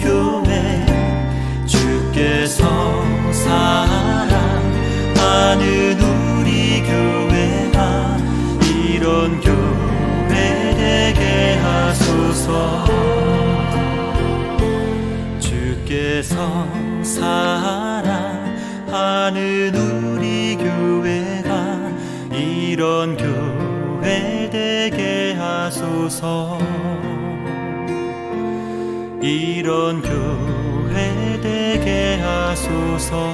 교회 주께서 사랑하는 우리 교회가 이런 교회 되게 하소서. 주께서 사랑하는 우리 교회가 이런 교회 되게 하소서. 이런 교회 되게 하소서.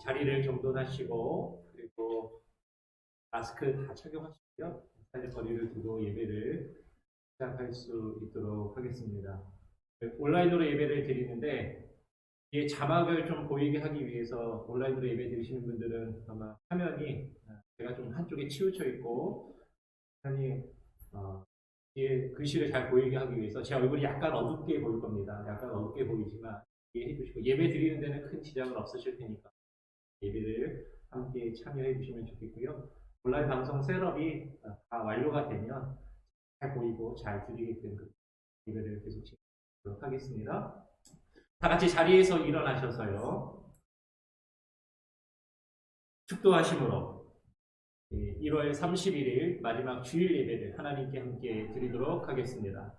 자리를 정돈하시고, 그리고 마스크 다 착용하시고요. 사실 거리를 두고 예배를 시작할 수 있도록 하겠습니다. 온라인으로 예배를 드리는데, 이 자막을 좀 보이게 하기 위해서 온라인으로 예배 드리시는 분들은 아마 화면이 제가 좀 한쪽에 치우쳐 있고, 뒤에 글씨를 잘 보이게 하기 위해서 제 얼굴이 약간 어둡게 보일 겁니다. 약간 어둡게 보이지만 이해해 주시고, 예배 드리는 데는 큰 지장은 없으실 테니까 예배를 함께 참여해 주시면 좋겠고요. 온라인 방송 셋업이 다 완료가 되면 잘 보이고 잘 드리게끔 예배를 계속 진행하도록 하겠습니다. 다 같이 자리에서 일어나셔서요. 축도하심으로 1월 31일 마지막 주일 예배를 하나님께 함께 드리도록 하겠습니다.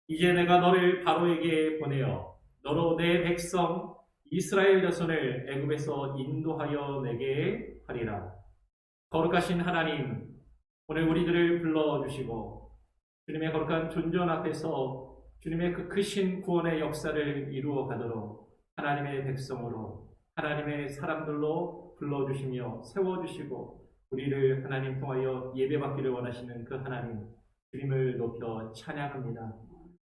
이제 내가 너를 바로에게 보내어 너로 내 백성 이스라엘 자손을 애굽에서 인도하여 내게 하리라. 거룩하신 하나님, 오늘 우리들을 불러주시고 주님의 거룩한 존전 앞에서 주님의 그 크신 구원의 역사를 이루어 가도록 하나님의 백성으로, 하나님의 사람들로 불러주시며 세워주시고 우리를 하나님 통하여 예배받기를 원하시는 그 하나님, 주님을 높여 찬양합니다.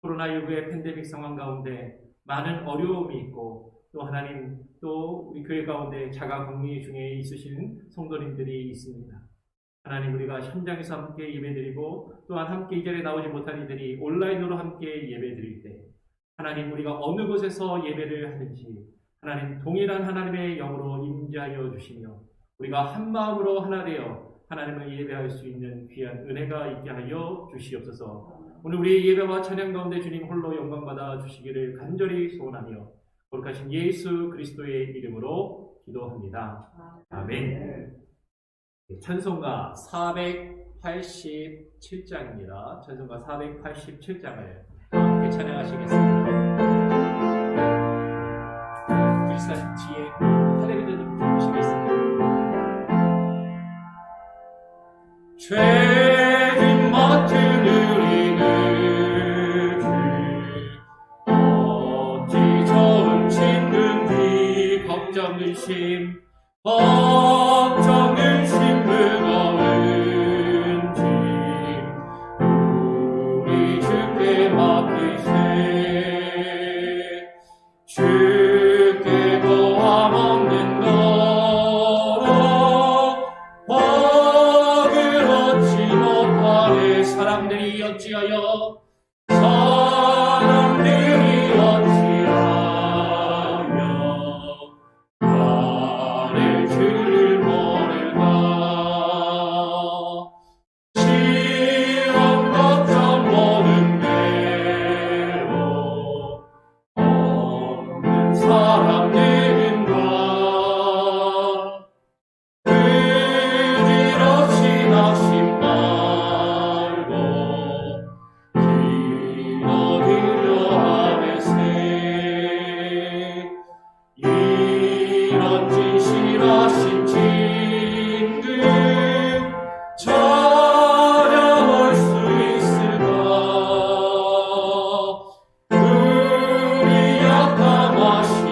코로나19의 팬데믹 상황 가운데 많은 어려움이 있고, 또 하나님, 또 우리 교회 가운데 자가격리 중에 있으신 성도님들이 있습니다. 하나님, 우리가 현장에서 함께 예배드리고 또한 함께 이 자리에 나오지 못한 이들이 온라인으로 함께 예배드릴 때 하나님, 우리가 어느 곳에서 예배를 하든지 하나님 동일한 하나님의 영으로 임재하여 주시며 우리가 한 마음으로 하나 되어 하나님을 예배할 수 있는 귀한 은혜가 있게 하여 주시옵소서. 오늘 우리의 예배와 찬양 가운데 주님 홀로 영광받아 주시기를 간절히 소원하며 거룩하신 예수 그리스도의 이름으로 기도합니다. 아멘. 찬송가 487장입니다. 찬송가 487장을 함께 찬양하시겠습니다. 그리스도 뒤에 텔레비전 좀 보시겠습니다. 죄인 맡은 우리는 어찌 처음 짓는 뒤 걱정 근심 무거운 짐 우리 주께 맡기세. 주께 도와 먹는 거로 복을 얻지 못하네. 사람들이 어찌하여 나를 주를 모를까. 시험 걱정 모든 대로 없는 사람들인가. 의질 없이 낙심 말고 기도드려 하매세. 이런 진실하신 진금 찾아볼 수 있을까. 우리 약함하신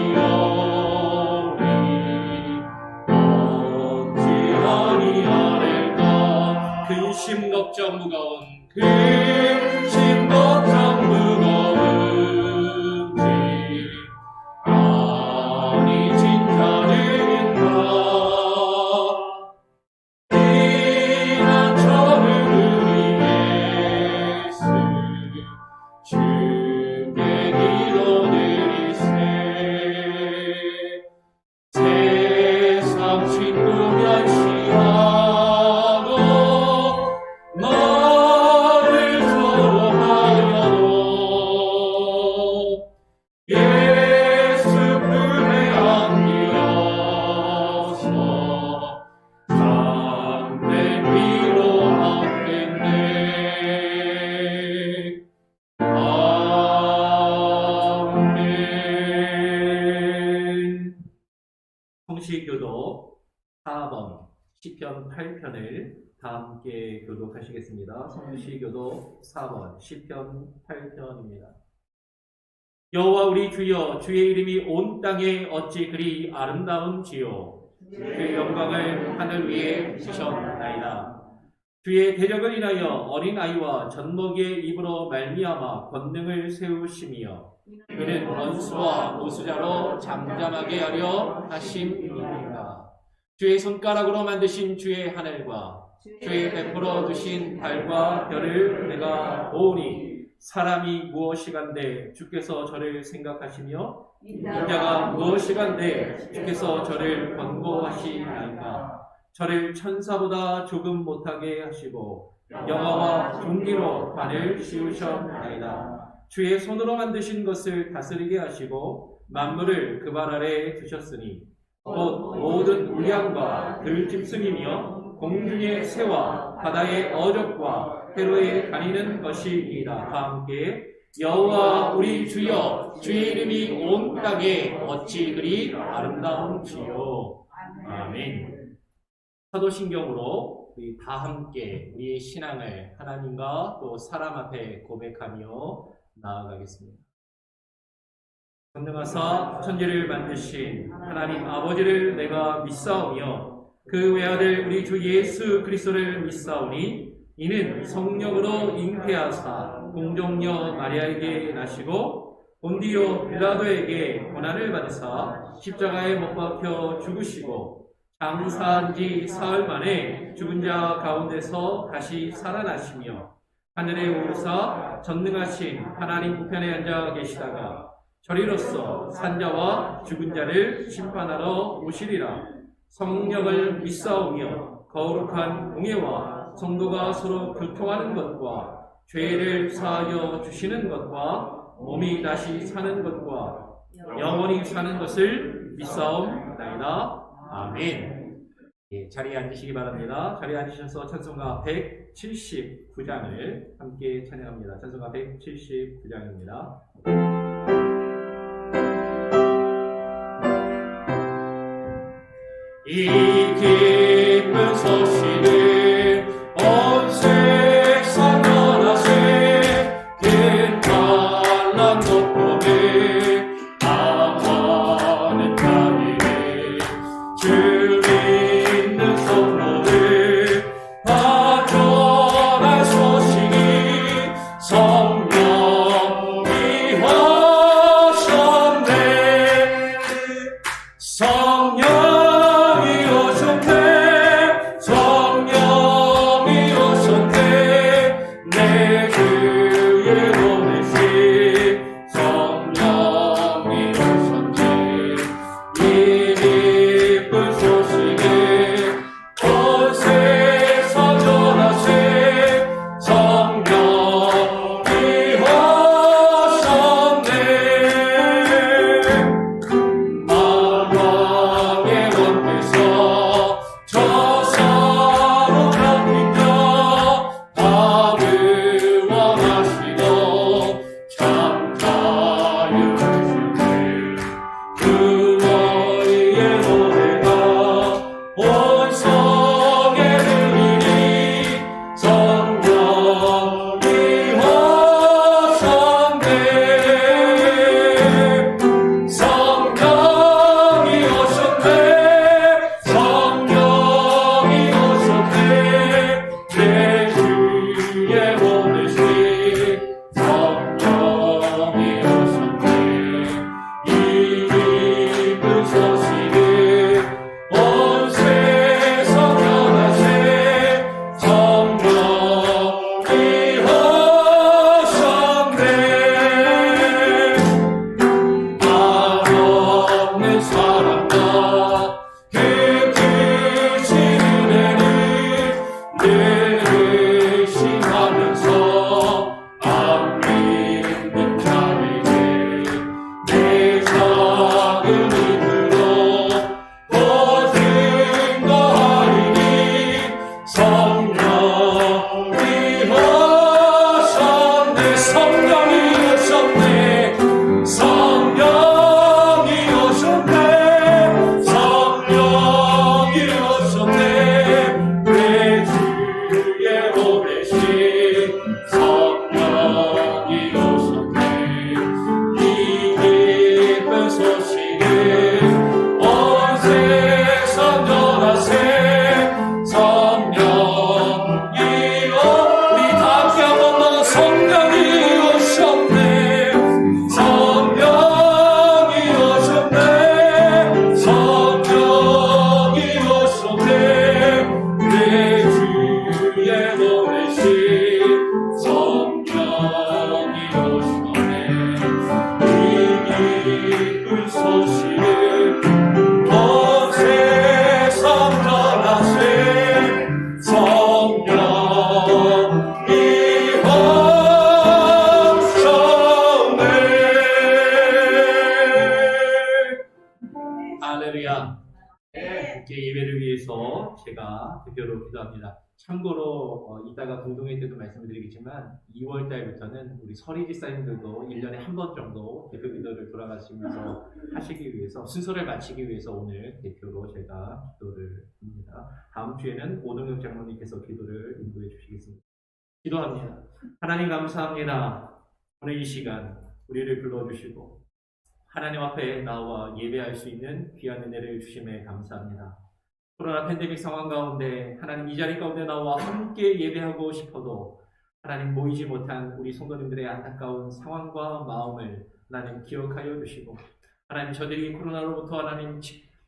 성시교독 4번 시편 8편을 다 함께 교독하시겠습니다. 성시교독 4번 시편 8편입니다. 여호와 우리 주여, 주의 이름이 온 땅에 어찌 그리 아름다운지요. 그 영광을 하늘 위에 주셨나이다. 주의 대적을 인하여 어린아이와 젖먹이의 입으로 말미암아 권능을 세우심이여. 그는 원수와 보수자로 잠잠하게 하려 하심이니라. 주의 손가락으로 만드신 주의 하늘과 주의 베풀어 두신 달과 별을 내가 보오니, 사람이 무엇이간데 주께서 저를 생각하시며 인자가 무엇이간데 주께서 저를 권고하시나이까. 저를 천사보다 조금 못하게 하시고 영화와 종기로 관을 씌우셨나이다. 주의 손으로 만드신 것을 다스리게 하시고 만물을 그 발 아래 두셨으니 곧 모든 우량과 들짐승이며 공중의 새와 바다의 어족과 해로에 다니는 것이니이다. 다 함께 여호와 우리 주여, 주의 이름이 온 땅에 어찌 그리 아름다운지요. 아멘. 사도신경으로 우리 다 함께 우리의 신앙을 하나님과 또 사람 앞에 고백하며 나아가겠습니다. 전능하사 천지를 만드신 하나님 아버지를 내가 믿사오며 그 외아들 우리 주 예수 그리스도를 믿사오니, 이는 성령으로 잉태하사 공정녀 마리아에게 나시고 본디오 빌라도에게 고난을 받으사 십자가에 못 박혀 죽으시고 장사한 지 사흘 만에 죽은 자 가운데서 다시 살아나시며 하늘에 오르사 전능하신 하나님 우편에 앉아 계시다가 저리로서 산자와 죽은 자를 심판하러 오시리라. 성령을 믿사오며 거룩한 공예와 성도가 서로 교통하는 것과 죄를 사하여 주시는 것과 몸이 다시 사는 것과 영원히 사는 것을 믿사옵나이다. 아멘. 예, 자리에 앉으시기 바랍니다. 자리에 앉으셔서 찬송가 179장을 함께 찬양합니다. 찬송가 179장입니다. 이 기쁜 소식을 온 세상 전하세. 큰 찬란 높음을 아하는 자에게 주 믿는 성도들 다 전할 소식이 성령이 하셨네. 성령이여 소식을 온 세상 전하신 성령이 하셨네. 할렐루야. 예배를 위해서 제가 대표로 기도합니다. 참고로 이따가 공동회 때도 말씀을 드리겠지만 2월 달부터는 우리 서리 집사님들도 1년에 한 번 정도 대표 기도를 돌아가시면서 하시기 위해서 순서를 마치기 위해서 오늘 대표로 제가 기도를 합니다. 다음 주에는 오동혁 장로님께서 기도를 인도해 주시겠습니다. 기도합니다. 하나님 감사합니다. 오늘 이 시간 우리를 불러주시고 하나님 앞에 나와 예배할 수 있는 귀한 은혜를 주심에 감사합니다. 코로나 팬데믹 상황 가운데 하나님 이 자리 가운데 나와 함께 예배하고 싶어도 하나님 모이지 못한 우리 성도님들의 안타까운 상황과 마음을 하나님 기억하여 주시고 하나님 저들이 코로나로부터 하나님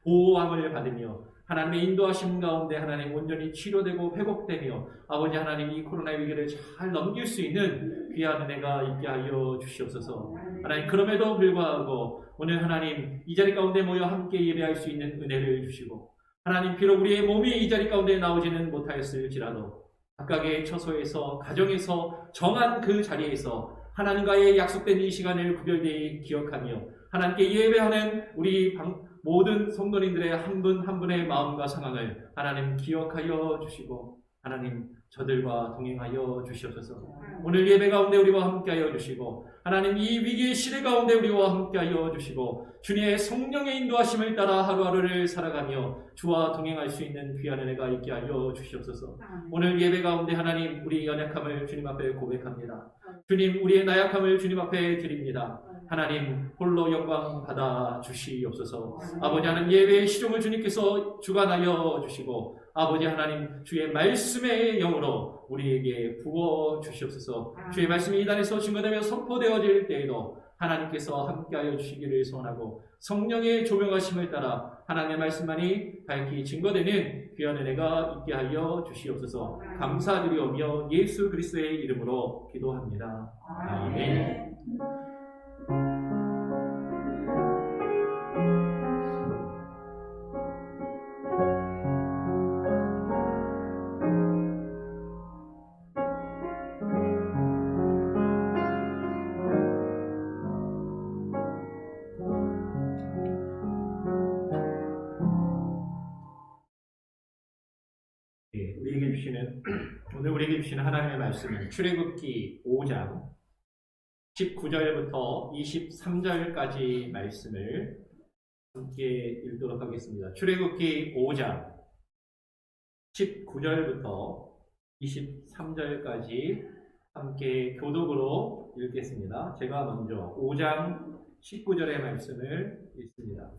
보호함을 받으며 하나님의 인도하심 가운데 하나님 온전히 치료되고 회복되며 아버지 하나님 이 코로나 위기를 잘 넘길 수 있는 귀한 은혜가 있게 하여 주시옵소서. 하나님 그럼에도 불구하고 오늘 하나님 이 자리 가운데 모여 함께 예배할 수 있는 은혜를 주시고 하나님 비록 우리의 몸이 이 자리 가운데 나오지는 못하였을지라도 각각의 처소에서 가정에서 정한 그 자리에서 하나님과의 약속된 이 시간을 구별되이 기억하며 하나님께 예배하는 우리 모든 성도님들의 한 분 한 분의 마음과 상황을 하나님 기억하여 주시고 하나님 저들과 동행하여 주시옵소서. 오늘 예배 가운데 우리와 함께하여 주시고 하나님 이 위기의 시대 가운데 우리와 함께하여 주시고 주님의 성령의 인도하심을 따라 하루하루를 살아가며 주와 동행할 수 있는 귀한 은혜가 있게 하여 주시옵소서. 오늘 예배 가운데 하나님 우리 연약함을 주님 앞에 고백합니다. 주님 우리의 나약함을 주님 앞에 드립니다. 하나님 홀로 영광 받아 주시옵소서. 아버지 하나님 예배의 시종을 주님께서 주관하여 주시고 아버지 하나님 주의 말씀의 영으로 우리에게 부어 주시옵소서. 주의 말씀이 이 단에서 증거되며 선포되어질 때에도 하나님께서 함께하여 주시기를 소원하고 성령의 조명하심을 따라 하나님의 말씀만이 밝히 증거되는 귀한 은혜가 있게 하여 주시옵소서. 감사드리오며 예수 그리스도의 이름으로 기도합니다. 아멘. 오늘 우리에게 주시는 하나님의 말씀은 출애굽기 5장 19절부터 23절까지 말씀을 함께 읽도록 하겠습니다. 출애굽기 5장 19절부터 23절까지 함께 교독으로 읽겠습니다. 제가 먼저 5장 19절의 말씀을 읽습니다.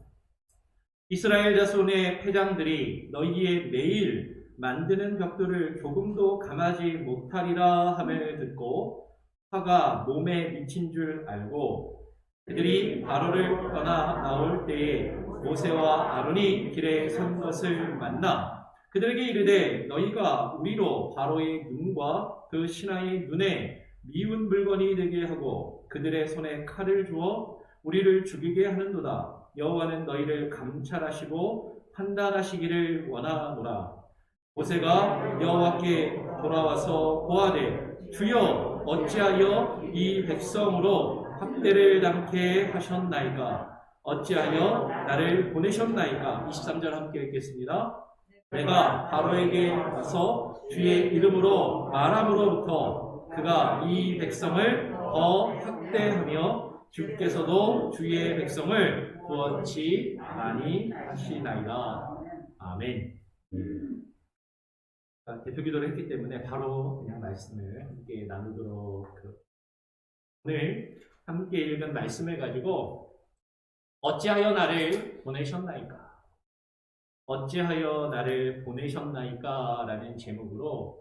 이스라엘 자손의 패장들이 너희의 매일 만드는 벽돌을 조금도 감하지 못하리라 함을 듣고 화가 몸에 미친 줄 알고 그들이 바로를 떠나 나올 때에 모세와 아론이 길에 선 것을 만나 그들에게 이르되 너희가 우리로 바로의 눈과 그 신하의 눈에 미운 물건이 되게 하고 그들의 손에 칼을 주어 우리를 죽이게 하는도다. 여호와는 너희를 감찰하시고 판단하시기를 원하노라. 모세가 여호와께 돌아와서 고하되 주여 어찌하여 이 백성으로 학대를 당케 하셨나이까? 어찌하여 나를 보내셨나이까? 23절 함께 읽겠습니다. 내가 바로에게 가서 주의 이름으로 말함으로부터 그가 이 백성을 더 학대하며 주께서도 주의 백성을 구원치 많이 하시나이다. 아멘. 대표 기도를 했기 때문에 바로 그냥 말씀을 함께 나누도록 오늘 함께 읽은 말씀을 가지고 어찌하여 나를 보내셨나이까? 어찌하여 나를 보내셨나이까? 라는 제목으로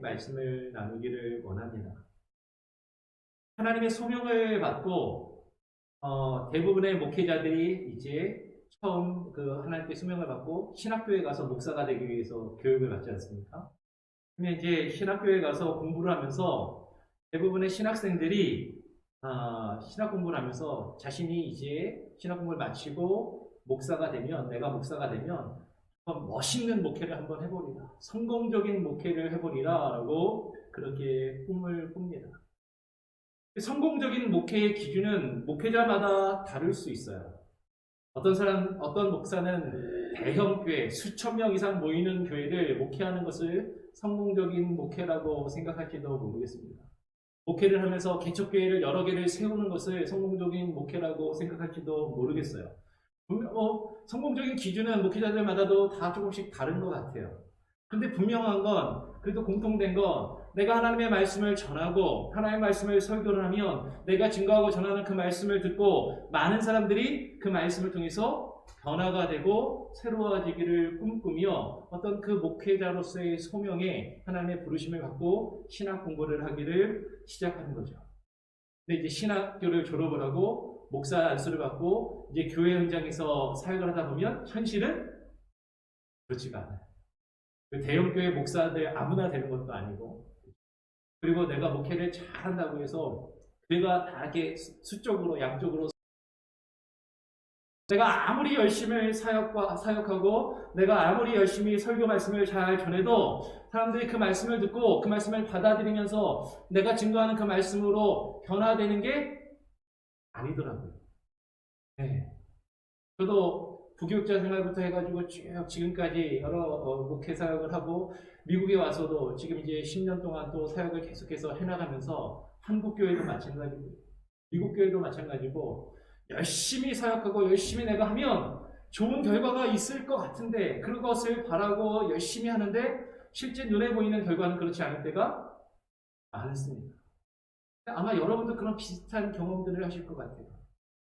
말씀을 나누기를 원합니다. 하나님의 소명을 받고 대부분의 목회자들이 이제 처음 하나님께 소명을 받고 신학교에 가서 목사가 되기 위해서 교육을 받지 않습니까? 근데 이제 신학교에 가서 공부를 하면서 대부분의 신학생들이 신학 공부를 하면서 자신이 이제 신학 공부를 마치고 내가 목사가 되면 한번 멋있는 목회를 한번 해보리라, 성공적인 목회를 해보리라 라고 그렇게 꿈을 꿉니다. 성공적인 목회의 기준은 목회자마다 다를 수 있어요. 어떤 목사는 대형 교회, 수천 명 이상 모이는 교회를 목회하는 것을 성공적인 목회라고 생각할지도 모르겠습니다. 목회를 하면서 개척교회를 여러 개를 세우는 것을 성공적인 목회라고 생각할지도 모르겠어요. 성공적인 기준은 목회자들마다도 다 조금씩 다른 것 같아요. 근데 분명한 건, 그래도 공통된 건, 내가 하나님의 말씀을 전하고 하나님의 말씀을 설교를 하면 내가 증거하고 전하는 그 말씀을 듣고 많은 사람들이 그 말씀을 통해서 변화가 되고 새로워지기를 꿈꾸며 어떤 그 목회자로서의 소명에 하나님의 부르심을 받고 신학 공부를 하기를 시작하는 거죠. 근데 이제 신학교를 졸업을 하고 목사 안수를 받고 이제 교회 현장에서 사역을 하다 보면 현실은 그렇지가 않아요. 대형 교회 목사들 아무나 되는 것도 아니고, 그리고 내가 목회를 잘한다고 해서 내가 다 이렇게 수적으로 양쪽으로 내가 아무리 열심히 사역하고 내가 아무리 열심히 설교 말씀을 잘 전해도 사람들이 그 말씀을 듣고 그 말씀을 받아들이면서 내가 증거하는 그 말씀으로 변화되는 게 아니더라고요. 네. 저도 부교육자 생활부터 해가지고 쭉 지금까지 여러 목회 사역을 하고 미국에 와서도 지금 이제 10년 동안 또 사역을 계속해서 해나가면서 한국 교회도 마찬가지고 미국 교회도 마찬가지고 열심히 사역하고 열심히 내가 하면 좋은 결과가 있을 것 같은데 그것을 바라고 열심히 하는데 실제 눈에 보이는 결과는 그렇지 않을 때가 많습니다. 아마 여러분도 그런 비슷한 경험들을 하실 것 같아요.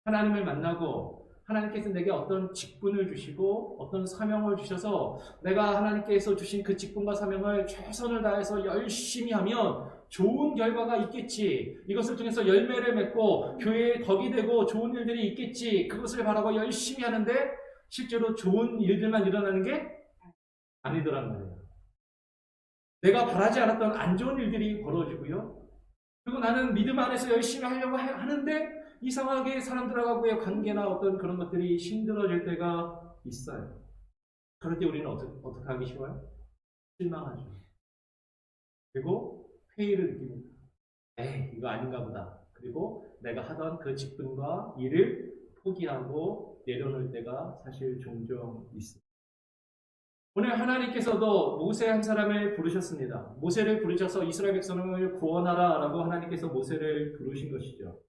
하나님을 만나고 하나님께서 내게 어떤 직분을 주시고 어떤 사명을 주셔서 내가 하나님께서 주신 그 직분과 사명을 최선을 다해서 열심히 하면 좋은 결과가 있겠지. 이것을 통해서 열매를 맺고 교회에 덕이 되고 좋은 일들이 있겠지. 그것을 바라고 열심히 하는데 실제로 좋은 일들만 일어나는 게 아니더란 말이에요. 내가 바라지 않았던 안 좋은 일들이 벌어지고요. 그리고 나는 믿음 안에서 열심히 하려고 하는데 이상하게 사람들하고의 관계나 어떤 그런 것들이 힘들어질 때가 있어요. 그럴 때 우리는 어떻게 하기 쉬워요? 실망하죠. 그리고 회의를 느낍니다. 이거 아닌가 보다. 그리고 내가 하던 그 직분과 일을 포기하고 내려놓을 때가 사실 종종 있습니다. 오늘 하나님께서도 모세 한 사람을 부르셨습니다. 모세를 부르셔서 이스라엘 백성을 구원하라 라고 하나님께서 모세를 부르신 것이죠.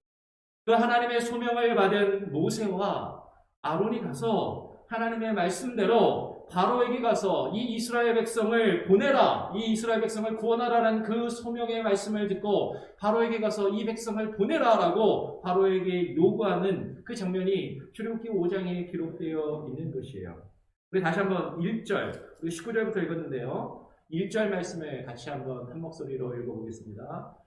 그 하나님의 소명을 받은 모세와 아론이 가서 하나님의 말씀대로 바로에게 가서 이 이스라엘 백성을 보내라, 이 이스라엘 백성을 구원하라라는 그 소명의 말씀을 듣고 바로에게 가서 이 백성을 보내라라고 바로에게 요구하는 그 장면이 출애굽기 5장에 기록되어 있는 것이에요. 우리 다시 한번 1절, 우리 19절부터 읽었는데요. 1절 말씀을 같이 한번 한 목소리로 읽어보겠습니다.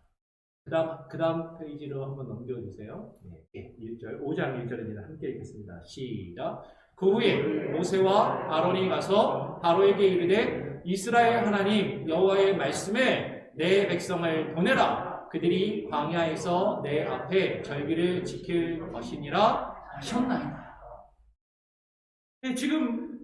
그 다음 페이지로 한번 넘겨주세요. 1절, 5장 1절입니다. 함께 읽겠습니다. 시작. 그 후에 모세와 아론이 가서 바로에게 이르되 이스라엘 하나님 여호와의 말씀에 내 백성을 보내라. 그들이 광야에서 내 앞에 절기를 지킬 것이니라 하셨나이다. 지금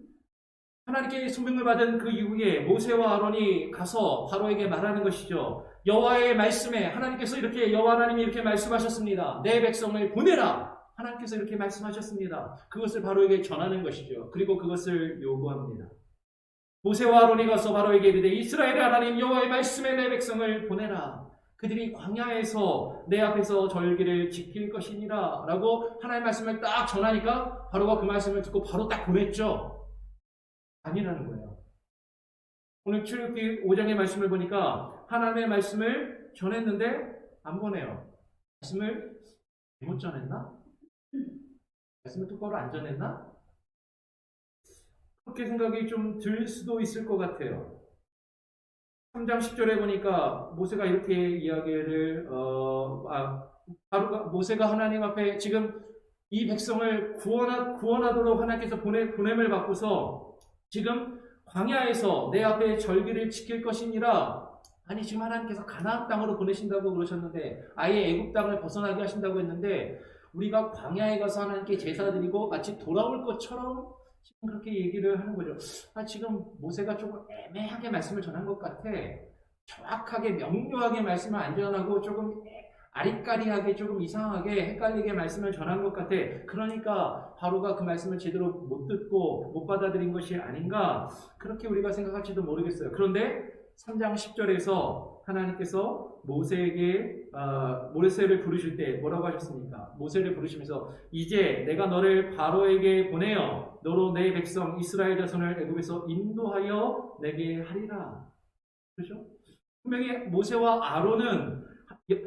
하나님께 소명을 받은 그 이후에 모세와 아론이 가서 바로에게 말하는 것이죠. 여호와의 말씀에 하나님께서 여호와 하나님이 이렇게 말씀하셨습니다. 내 백성을 보내라. 하나님께서 이렇게 말씀하셨습니다. 그것을 바로에게 전하는 것이죠. 그리고 그것을 요구합니다. 모세와 아론이 가서 바로에게 이르되 이스라엘의 하나님 여호와의 말씀에 내 백성을 보내라. 그들이 광야에서 내 앞에서 절기를 지킬 것이니라 라고 하나님의 말씀을 딱 전하니까 바로가 그 말씀을 듣고 바로 딱 보냈죠. 아니라는 거예요. 오늘 출애굽기 5장의 말씀을 보니까 하나님의 말씀을 전했는데 안 보내요. 말씀을 잘못 전했나? 말씀을 똑바로 안 전했나? 그렇게 생각이 좀 들 수도 있을 것 같아요. 3장 10절에 보니까 모세가 이렇게 이야기를 모세가 하나님 앞에 지금 이 백성을 구원하도록 하나님께서 보냄을 받고서 지금 광야에서 내 앞에 절기를 지킬 것이니라. 아니 지금 하나님께서 가나안 땅으로 보내신다고 그러셨는데 아예 애굽 땅을 벗어나게 하신다고 했는데 우리가 광야에 가서 하나님께 제사 드리고 마치 돌아올 것처럼 지금 그렇게 얘기를 하는 거죠. 지금 모세가 조금 애매하게 말씀을 전한 것 같아. 정확하게 명료하게 말씀을 안 전하고 조금 아리까리하게 조금 이상하게 헷갈리게 말씀을 전한 것 같아. 그러니까 바로가 그 말씀을 제대로 못 듣고 못 받아들인 것이 아닌가, 그렇게 우리가 생각할지도 모르겠어요. 그런데 3장 10절에서 하나님께서 모세를 부르실 때 뭐라고 하셨습니까? 모세를 부르시면서 이제 내가 너를 바로에게 보내어 너로 내 백성 이스라엘 자손을 애굽에서 인도하여 내게 하리라. 그렇죠? 분명히 모세와 아론은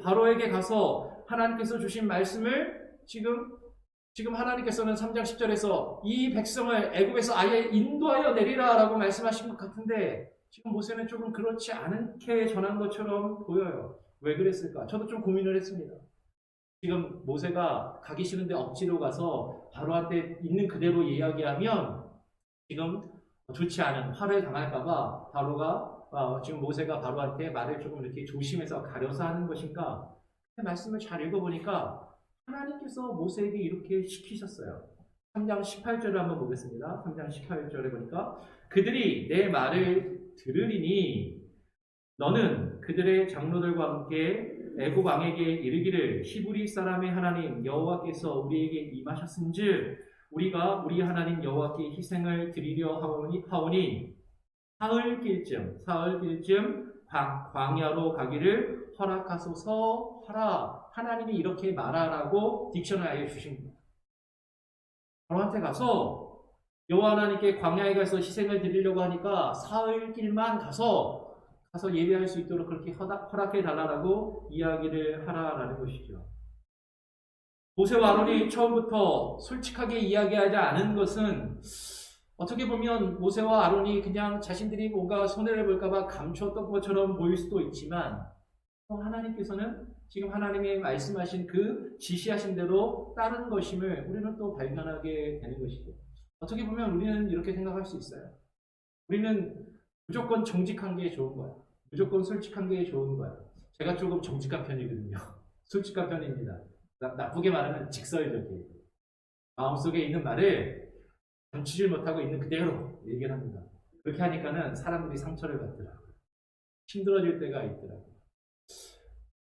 바로에게 가서 하나님께서 주신 말씀을 지금 하나님께서는 3장 10절에서 이 백성을 애굽에서 아예 인도하여 내리라 라고 말씀하신 것 같은데, 지금 모세는 조금 그렇지 않게 전한 것처럼 보여요. 왜 그랬을까? 저도 좀 고민을 했습니다. 지금 모세가 가기 싫은데 억지로 가서 바로한테 있는 그대로 이야기하면 지금 좋지 않은 화를 당할까봐 바로가 지금 모세가 바로한테 말을 조금 이렇게 조심해서 가려서 하는 것인가? 말씀을 잘 읽어보니까 하나님께서 모세에게 이렇게 시키셨어요. 3장 18절을 한번 보겠습니다. 3장 18절에 보니까 그들이 내 말을 들으리니 너는 그들의 장로들과 함께 애굽 왕에게 이르기를 히브리 사람의 하나님 여호와께서 우리에게 임하셨은즉 우리가 우리 하나님 여호와께 희생을 드리려 하오니 사흘길쯤 광야로 가기를 허락하소서 하라. 하나님이 이렇게 말하라고 딕션을 주십니다. 바로한테 가서 여호와 하나님께 광야에 가서 희생을 드리려고 하니까 사흘길만 가서 예배할 수 있도록 그렇게 허락해 달라고 이야기를 하라라는 것이죠. 모세와 아론이 처음부터 솔직하게 이야기하지 않은 것은 어떻게 보면 모세와 아론이 그냥 자신들이 뭔가 손해를 볼까봐 감추었던 것처럼 보일 수도 있지만, 하나님께서는 지금 하나님의 말씀하신 그 지시하신 대로 따른 것임을 우리는 또 발견하게 되는 것이죠. 어떻게 보면 우리는 이렇게 생각할 수 있어요. 우리는 무조건 정직한 게 좋은 거야. 무조건 솔직한 게 좋은 거야. 제가 조금 정직한 편이거든요. 솔직한 편입니다. 나쁘게 말하면 직설적이에요. 마음속에 있는 말을 감추질 못하고 있는 그대로 얘기를 합니다. 그렇게 하니까는 사람들이 상처를 받더라고요. 힘들어질 때가 있더라고요.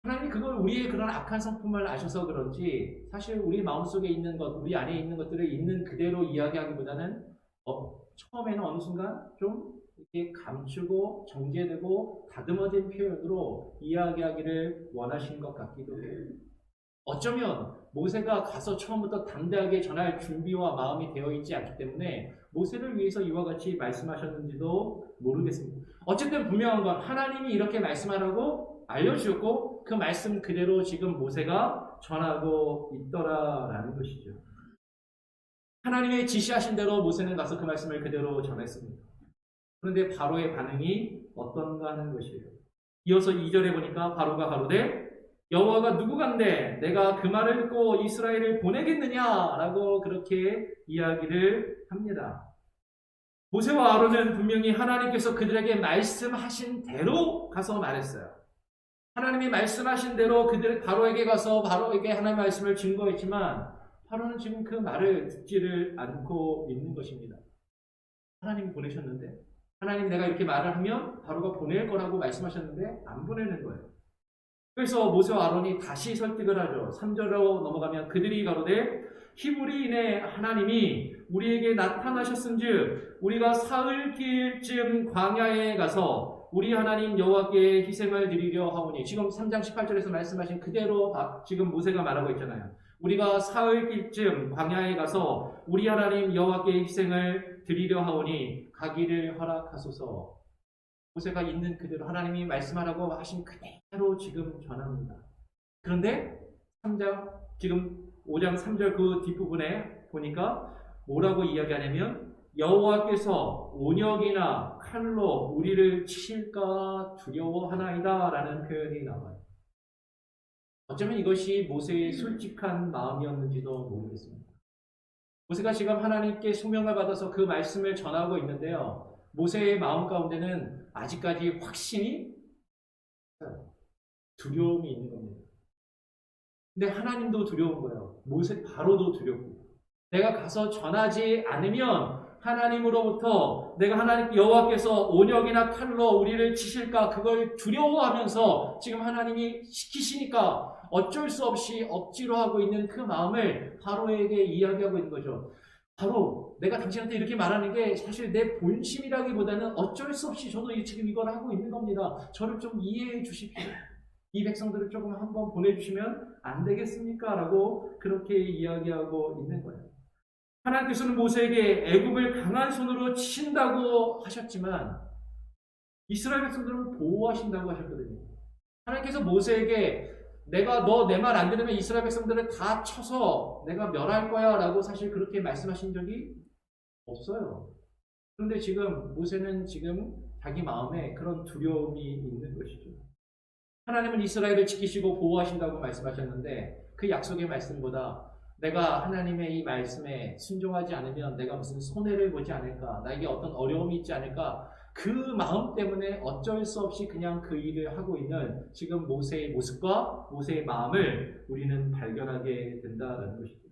하나님이 그걸 우리의 그런 악한 성품을 아셔서 그런지 사실 우리 마음속에 있는 것, 우리 안에 있는 것들을 있는 그대로 이야기하기보다는 처음에는 어느 순간 좀 이렇게 감추고 정제되고 다듬어진 표현으로 이야기하기를 원하신 것 같기도 해요. 어쩌면 모세가 가서 처음부터 담대하게 전할 준비와 마음이 되어 있지 않기 때문에 모세를 위해서 이와 같이 말씀하셨는지도 모르겠습니다. 어쨌든 분명한 건 하나님이 이렇게 말씀하라고 알려주셨고 그 말씀 그대로 지금 모세가 전하고 있더라라는 것이죠. 하나님의 지시하신 대로 모세는 가서 그 말씀을 그대로 전했습니다. 그런데 바로의 반응이 어떤가 하는 것이에요. 이어서 2절에 보니까 바로가 가로되 여호와가 누구간데 내가 그 말을 듣고 이스라엘을 보내겠느냐라고 그렇게 이야기를 합니다. 모세와 아론은 분명히 하나님께서 그들에게 말씀하신 대로 가서 말했어요. 하나님이 말씀하신 대로 그들 바로에게 가서 바로에게 하나님의 말씀을 증거했지만 바로는 지금 그 말을 듣지를 않고 있는 것입니다. 하나님이 보내셨는데, 하나님 내가 이렇게 말을 하면 바로가 보낼 거라고 말씀하셨는데 안 보내는 거예요. 그래서 모세와 아론이 다시 설득을 하죠. 3절로 넘어가면 그들이 가로되 히브리인의 하나님이 우리에게 나타나셨은즉 우리가 사흘길쯤 광야에 가서 우리 하나님 여호와께 희생을 드리려 하오니, 지금 3장 18절에서 말씀하신 그대로 지금 모세가 말하고 있잖아요. 우리가 사흘길쯤 광야에 가서 우리 하나님 여호와께 희생을 드리려 하오니 가기를 허락하소서. 모세가 있는 그대로 하나님이 말씀하라고 하신 그대로 지금 전합니다. 그런데 지금 5장 3절 그 뒷부분에 보니까 뭐라고 이야기하냐면 여호와께서 온역이나 칼로 우리를 치실까 두려워하나이다 라는 표현이 나와요. 어쩌면 이것이 모세의 솔직한 마음이었는지도 모르겠습니다. 모세가 지금 하나님께 소명을 받아서 그 말씀을 전하고 있는데요. 모세의 마음 가운데는 아직까지 확신이 두려움이 있는 겁니다. 근데 하나님도 두려운 거예요. 모세 바로도 두렵고. 내가 가서 전하지 않으면 하나님으로부터 내가 하나님 여호와께서 온역이나 칼로 우리를 치실까 그걸 두려워하면서 지금 하나님이 시키시니까 어쩔 수 없이 억지로 하고 있는 그 마음을 바로에게 이야기하고 있는 거죠. 바로 내가 당신한테 이렇게 말하는 게 사실 내 본심이라기보다는 어쩔 수 없이 저도 지금 이걸 하고 있는 겁니다. 저를 좀 이해해 주십시오. 이 백성들을 조금 한번 보내주시면 안 되겠습니까? 라고 그렇게 이야기하고 있는 거예요. 하나님께서는 모세에게 애굽을 강한 손으로 치신다고 하셨지만 이스라엘 백성들은 보호하신다고 하셨거든요. 하나님께서 모세에게 내가 너 내 말 안 들으면 이스라엘 백성들을 다 쳐서 내가 멸할 거야 라고 사실 그렇게 말씀하신 적이 없어요. 그런데 지금 모세는 지금 자기 마음에 그런 두려움이 있는 것이죠. 하나님은 이스라엘을 지키시고 보호하신다고 말씀하셨는데 그 약속의 말씀보다 내가 하나님의 이 말씀에 순종하지 않으면 내가 무슨 손해를 보지 않을까, 나에게 어떤 어려움이 있지 않을까, 그 마음 때문에 어쩔 수 없이 그냥 그 일을 하고 있는 지금 모세의 모습과 모세의 마음을 우리는 발견하게 된다는 것이죠.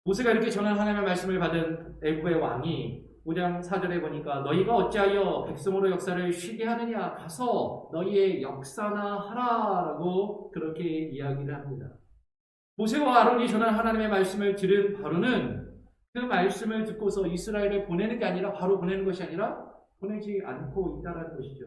모세가 이렇게 전한 하나님의 말씀을 받은 애굽의 왕이 5장 4절에 보니까 너희가 어찌하여 백성으로 역사를 쉬게 하느냐, 가서 너희의 역사나 하라라고 그렇게 이야기를 합니다. 모세와 아론이 전한 하나님의 말씀을 들은 바로는 그 말씀을 듣고서 이스라엘을 보내는 게 아니라 바로 보내는 것이 아니라 보내지 않고 있다는 것이죠.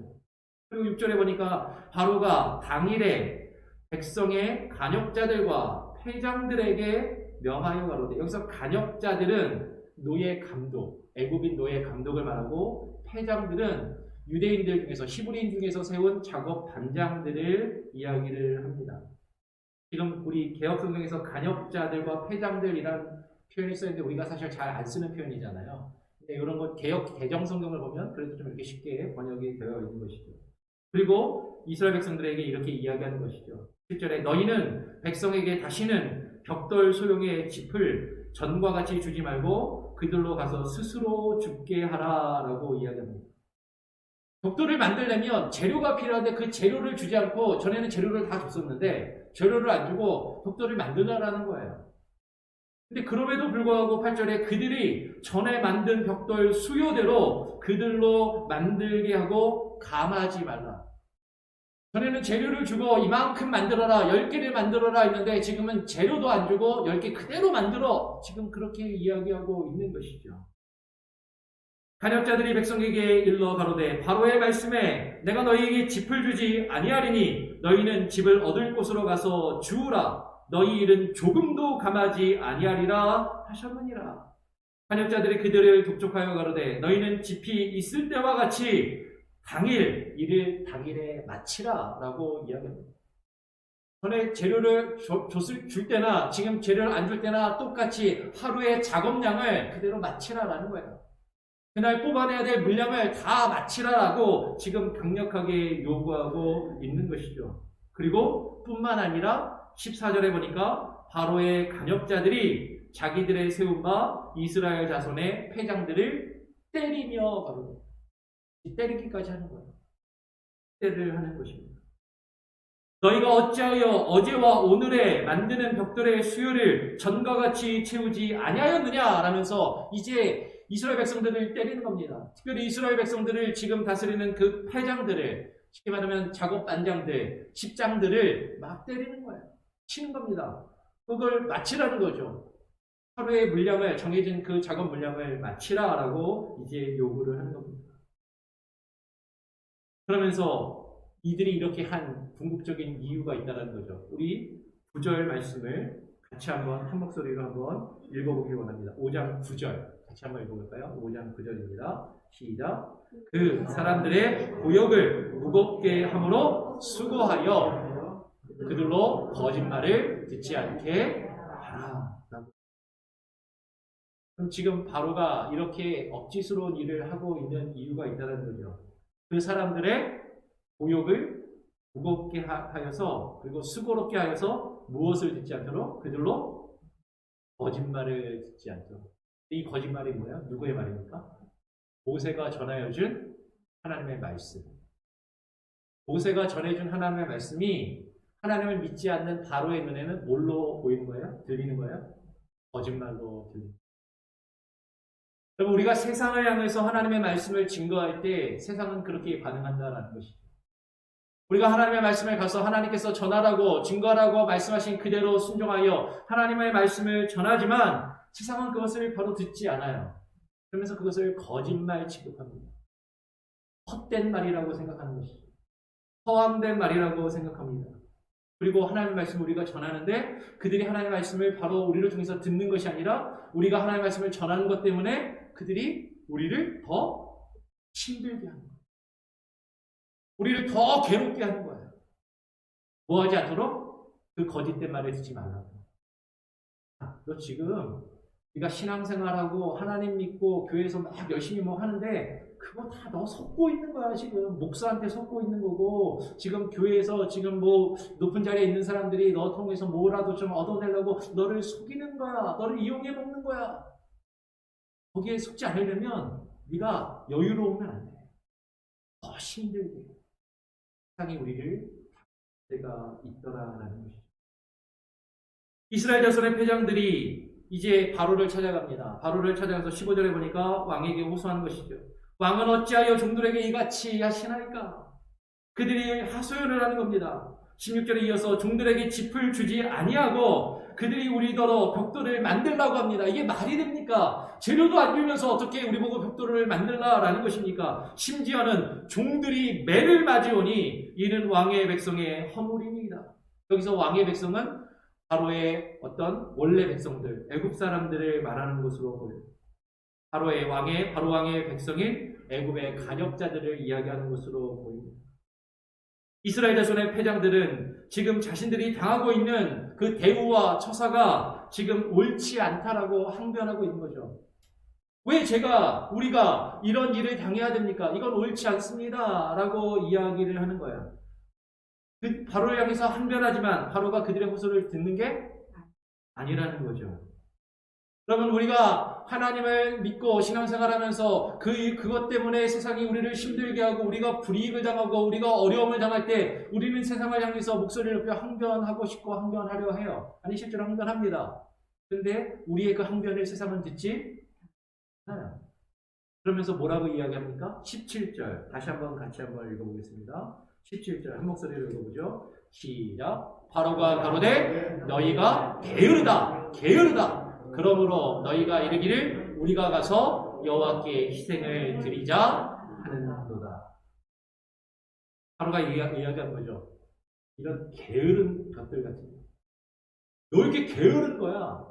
그리고 6절에 보니까 바로가 당일에 백성의 간역자들과 패장들에게 명하여 가로되, 여기서 간역자들은 노예 감독, 애굽인 노예 감독을 말하고 패장들은 유대인들 중에서 히브리인 중에서 세운 작업 단장들을 이야기를 합니다. 지금 우리 개혁성경에서 간역자들과 패장들이라는 표현이 써있는데 우리가 사실 잘 안 쓰는 표현이잖아요. 근데 이런 것 개혁 개정성경을 보면 그래도 좀 이렇게 쉽게 번역이 되어 있는 것이죠. 그리고 이스라엘 백성들에게 이렇게 이야기하는 것이죠. 7절에 너희는 백성에게 다시는 벽돌 소용의 짚을 전과 같이 주지 말고 그들로 가서 스스로 죽게 하라라고 이야기합니다. 벽돌을 만들려면 재료가 필요한데 그 재료를 주지 않고, 전에는 재료를 다 줬었는데 재료를 안 주고 벽돌을 만들라라는 거예요. 근데 그럼에도 불구하고 8절에 그들이 전에 만든 벽돌 수요대로 그들로 만들게 하고 감하지 말라. 전에는 재료를 주고 이만큼 만들어라, 10개를 만들어라 했는데 지금은 재료도 안 주고 10개 그대로 만들어, 지금 그렇게 이야기하고 있는 것이죠. 간역자들이 백성에게 일러 가로되 바로의 말씀에 내가 너희에게 짚을 주지 아니하리니 너희는 짚을 얻을 곳으로 가서 주우라. 너희 일은 조금도 감하지 아니하리라 하셨느니라. 간역자들이 그들을 독촉하여 가로되 너희는 짚이 있을 때와 같이 당일 일을 당일에 마치라 라고 이야기합니다. 전에 재료를 줄 때나 지금 재료를 안 줄 때나 똑같이 하루의 작업량을 그대로 마치라라는 거예요. 그날 뽑아내야 될 물량을 다 마치라라고 지금 강력하게 요구하고 있는 것이죠. 그리고 뿐만 아니라 14절에 보니까 바로의 간역자들이 자기들의 세운 바 이스라엘 자손의 패장들을 때리며 가로, 때리기까지 하는 거예요. 때를 하는 것입니다. 너희가 어찌하여 어제와 오늘에 만드는 벽돌의 수요를 전과 같이 채우지 아니하였느냐 라면서 이제 이스라엘 백성들을 때리는 겁니다. 특별히 이스라엘 백성들을 지금 다스리는 그 패장들을, 쉽게 말하면 작업 반장들, 집장들을 막 때리는 거예요. 치는 겁니다. 그걸 마치라는 거죠. 하루의 물량을, 정해진 그 작업 물량을 마치라라고 이제 요구를 하는 겁니다. 그러면서 이들이 이렇게 한 궁극적인 이유가 있다는 거죠. 우리 9절 말씀을 같이 한번 한 목소리로 한번 읽어보기 원합니다. 5장 9절 같이 한번 읽어볼까요? 5장 9절입니다. 시작. 그 사람들의 고역을 무겁게 함으로 수고하여 그들로 거짓말을 듣지 않게 하라. 그럼 지금 바로가 이렇게 억지스러운 일을 하고 있는 이유가 있다는 거죠. 그 사람들의 고역을 무겁게 하여서, 그리고 수고롭게 하여서 무엇을 듣지 않도록? 그들로 거짓말을 듣지 않도록. 이 거짓말이 뭐야? 누구의 말입니까? 모세가 전하여준 하나님의 말씀. 모세가 전해준 하나님의 말씀이 하나님을 믿지 않는 바로의 눈에는 뭘로 보이는 거예요? 들리는 거예요? 거짓말로 들리는 거예요. 여러분, 우리가 세상을 향해서 하나님의 말씀을 증거할 때 세상은 그렇게 반응한다라는 것이죠. 우리가 하나님의 말씀을 가서 하나님께서 전하라고 증거하라고 말씀하신 그대로 순종하여 하나님의 말씀을 전하지만 세상은 그것을 바로 듣지 않아요. 그러면서 그것을 거짓말 취급합니다. 헛된 말이라고 생각하는 것이죠. 허황된 말이라고 생각합니다. 그리고 하나님의 말씀을 우리가 전하는데 그들이 하나님의 말씀을 바로 우리를 통해서 듣는 것이 아니라 우리가 하나님의 말씀을 전하는 것 때문에 그들이 우리를 더 힘들게 하는 거예요. 우리를 더 괴롭게 하는 거예요. 뭐 하지 않도록? 그 거짓된 말을 듣지 말라고. 너 지금 네가 신앙생활하고 하나님 믿고 교회에서 막 열심히 뭐 하는데 그거 다 너 속고 있는 거야. 지금 목사한테 속고 있는 거고 지금 교회에서 지금 뭐 높은 자리에 있는 사람들이 너 통해서 뭐라도 좀 얻어내려고 너를 속이는 거야. 너를 이용해 먹는 거야. 거기에 속지 않으려면 네가 여유로우면 안 돼. 더 힘들게 세상이 우리를 때가 있더라라는 것이죠. 이스라엘 자손의 패장들이 이제 바로를 찾아갑니다. 바로를 찾아가서 15절에 보니까 왕에게 호소하는 것이죠. 왕은 어찌하여 종들에게 이같이 하시나이까? 그들이 하소연을 하는 겁니다. 16절에 이어서 종들에게 짚을 주지 아니하고 그들이 우리더러 벽돌을 만들라고 합니다. 이게 말이 됩니까? 재료도 안 주면서 어떻게 우리 보고 벽돌을 만들라라는 것입니까? 심지어는 종들이 매를 맞이오니 이는 왕의 백성의 허물입니다. 여기서 왕의 백성은 바로의 어떤 원래 백성들, 애굽 사람들을 말하는 것으로 보여요. 바로 왕의 백성인 애굽의 간역자들을 이야기하는 것으로 보입니다. 이스라엘 자손의 패장들은 지금 자신들이 당하고 있는 그 대우와 처사가 지금 옳지 않다라고 항변하고 있는 거죠. 왜 우리가 이런 일을 당해야 됩니까? 이건 옳지 않습니다. 라고 이야기를 하는 거예요. 바로를 향해서 항변하지만 바로가 그들의 호소를 듣는 게 아니라는 거죠. 여러분, 우리가 하나님을 믿고 신앙생활하면서 그것 때문에 세상이 우리를 힘들게 하고 우리가 불이익을 당하고 우리가 어려움을 당할 때 우리는 세상을 향해서 목소리를 높여 항변하고 싶고 항변하려 해요. 아니, 실제로 항변합니다. 그런데 우리의 그 항변을 세상은 듣지 않아요. 그러면서 뭐라고 이야기합니까? 17절 같이 한번 읽어보겠습니다. 17절 한 목소리로 읽어보죠. 시작. 바로가 가로되 너희가 게으르다. 그러므로 너희가 이르기를 우리가 가서 여호와께 희생을 드리자 하는도다. 바로가 이야기한 거죠. 이런 게으른 것들 같은 거. 너 이렇게 게으른 거야.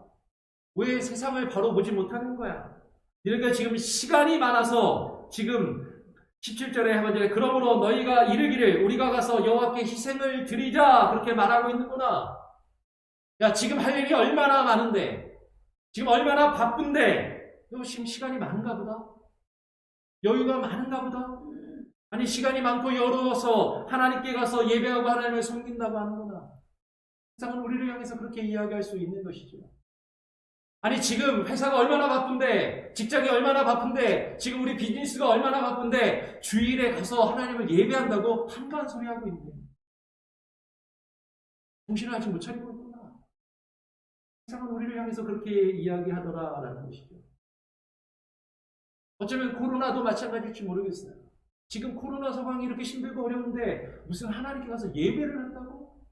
왜 세상을 바로 보지 못하는 거야? 그러니까 지금 시간이 많아서 지금 17절에 하면 그러므로 너희가 이르기를 우리가 가서 여호와께 희생을 드리자 그렇게 말하고 있는구나. 야, 지금 할 일이 얼마나 많은데 지금 얼마나 바쁜데 너 지금 시간이 많은가 보다. 여유가 많은가 보다. 아니, 시간이 많고 여유로워서 하나님께 가서 예배하고 하나님을 섬긴다고 하는구나. 세상은 우리를 향해서 그렇게 이야기할 수 있는 것이죠. 아니, 지금 회사가 얼마나 바쁜데, 직장이 얼마나 바쁜데, 지금 우리 비즈니스가 얼마나 바쁜데 주일에 가서 하나님을 예배한다고 한가한 소리 하고 있는데 정신을 아직 못 차리고 있구나. 세상은 우리를 향해서 그렇게 이야기하더라라는 것이죠. 어쩌면 코로나도 마찬가지일지 모르겠어요. 지금 코로나 상황이 이렇게 힘들고 어려운데 무슨 하나님께 가서 예배를 한다고?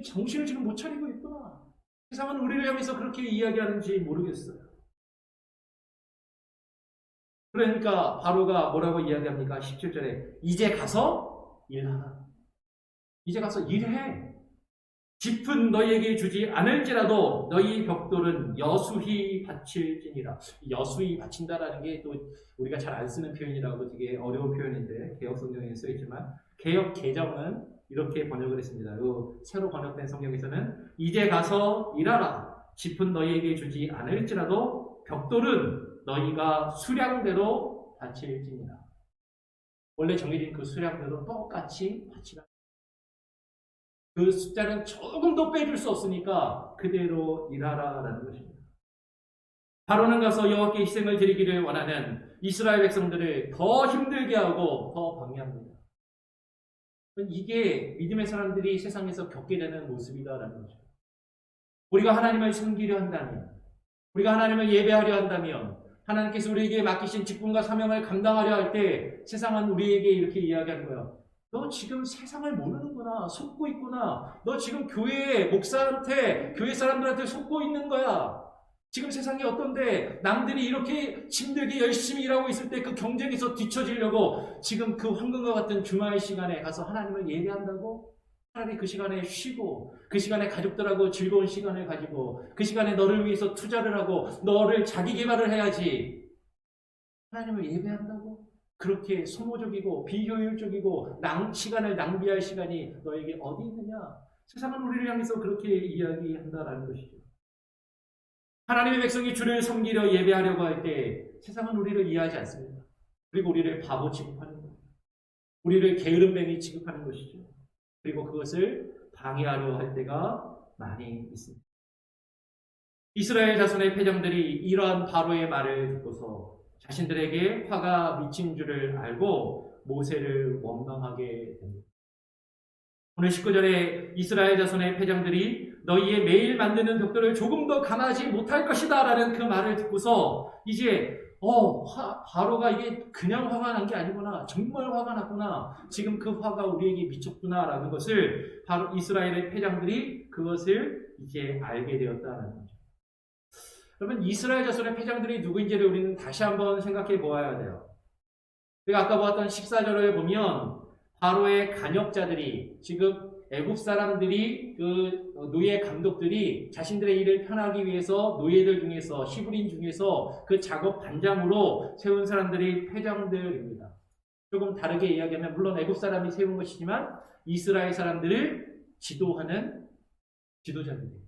정신을 지금 못 차리고 있구나. 세상은 우리를 향해서 그렇게 이야기하는지 모르겠어요. 그러니까 바로가 뭐라고 이야기합니까? 17절에 이제 가서 일하라. 이제 가서 일해. 짚은 너희에게 주지 않을지라도 너희 벽돌은 여수히 바칠지니라. 여수히 바친다라는 게 또 우리가 잘 안 쓰는 표현이라고 되게 어려운 표현인데 개역 성경에 쓰여있지만 개역 개정은 이렇게 번역을 했습니다. 새로 번역된 성경에서는 이제 가서 일하라. 짚은 너희에게 주지 않을지라도 벽돌은 너희가 수량대로 바칠지니라. 원래 정해진 그 수량대로 똑같이 바치라. 그 숫자는 조금 더 빼줄 수 없으니까 그대로 일하라라는 것입니다. 바로는 가서 여호와께 희생을 드리기를 원하는 이스라엘 백성들을 더 힘들게 하고 더 방해합니다. 이게 믿음의 사람들이 세상에서 겪게 되는 모습이다라는 거죠. 우리가 하나님을 섬기려 한다면, 우리가 하나님을 예배하려 한다면, 하나님께서 우리에게 맡기신 직분과 사명을 감당하려 할 때 세상은 우리에게 이렇게 이야기하는 거예요. 너 지금 세상을 모르는구나. 속고 있구나. 너 지금 교회 목사한테, 교회 사람들한테 속고 있는 거야. 지금 세상이 어떤데 남들이 이렇게 힘들게 열심히 일하고 있을 때 그 경쟁에서 뒤처지려고 지금 그 황금과 같은 주말 시간에 가서 하나님을 예배한다고? 차라리 그 시간에 쉬고 그 시간에 가족들하고 즐거운 시간을 가지고 그 시간에 너를 위해서 투자를 하고 너를 자기 개발을 해야지. 하나님을 예배한다고? 그렇게 소모적이고 비효율적이고 시간을 낭비할 시간이 너에게 어디 있느냐? 세상은 우리를 향해서 그렇게 이야기한다라는 것이죠. 하나님의 백성이 주를 섬기려 예배하려고 할 때 세상은 우리를 이해하지 않습니다. 그리고 우리를 바보 취급하는 겁니다. 우리를 게으름뱅이 취급하는 것이죠. 그리고 그것을 방해하려 할 때가 많이 있습니다. 이스라엘 자손의 패장들이 이러한 바로의 말을 듣고서 자신들에게 화가 미친 줄을 알고 모세를 원망하게 됩니다. 오늘 19절에 이스라엘 자손의 패장들이 너희의 매일 만드는 벽돌을 조금 더 감하지 못할 것이다 라는 그 말을 듣고서 이제 바로가 이게 그냥 화가 난 게 아니구나. 정말 화가 났구나. 지금 그 화가 우리에게 미쳤구나 라는 것을 바로 이스라엘의 패장들이 그것을 이제 알게 되었다는 거죠. 여러분, 이스라엘 자손의 패장들이 누구인지를 우리는 다시 한번 생각해 보아야 돼요. 우리가 아까 보았던 14절을 보면 바로의 간역자들이 지금 애국 사람들이 그 노예 감독들이 자신들의 일을 편하기 위해서 노예들 중에서 히브리인 중에서 그 작업 반장으로 세운 사람들이 패장들입니다. 조금 다르게 이야기하면 물론 애국 사람이 세운 것이지만 이스라엘 사람들을 지도하는 지도자들이에요.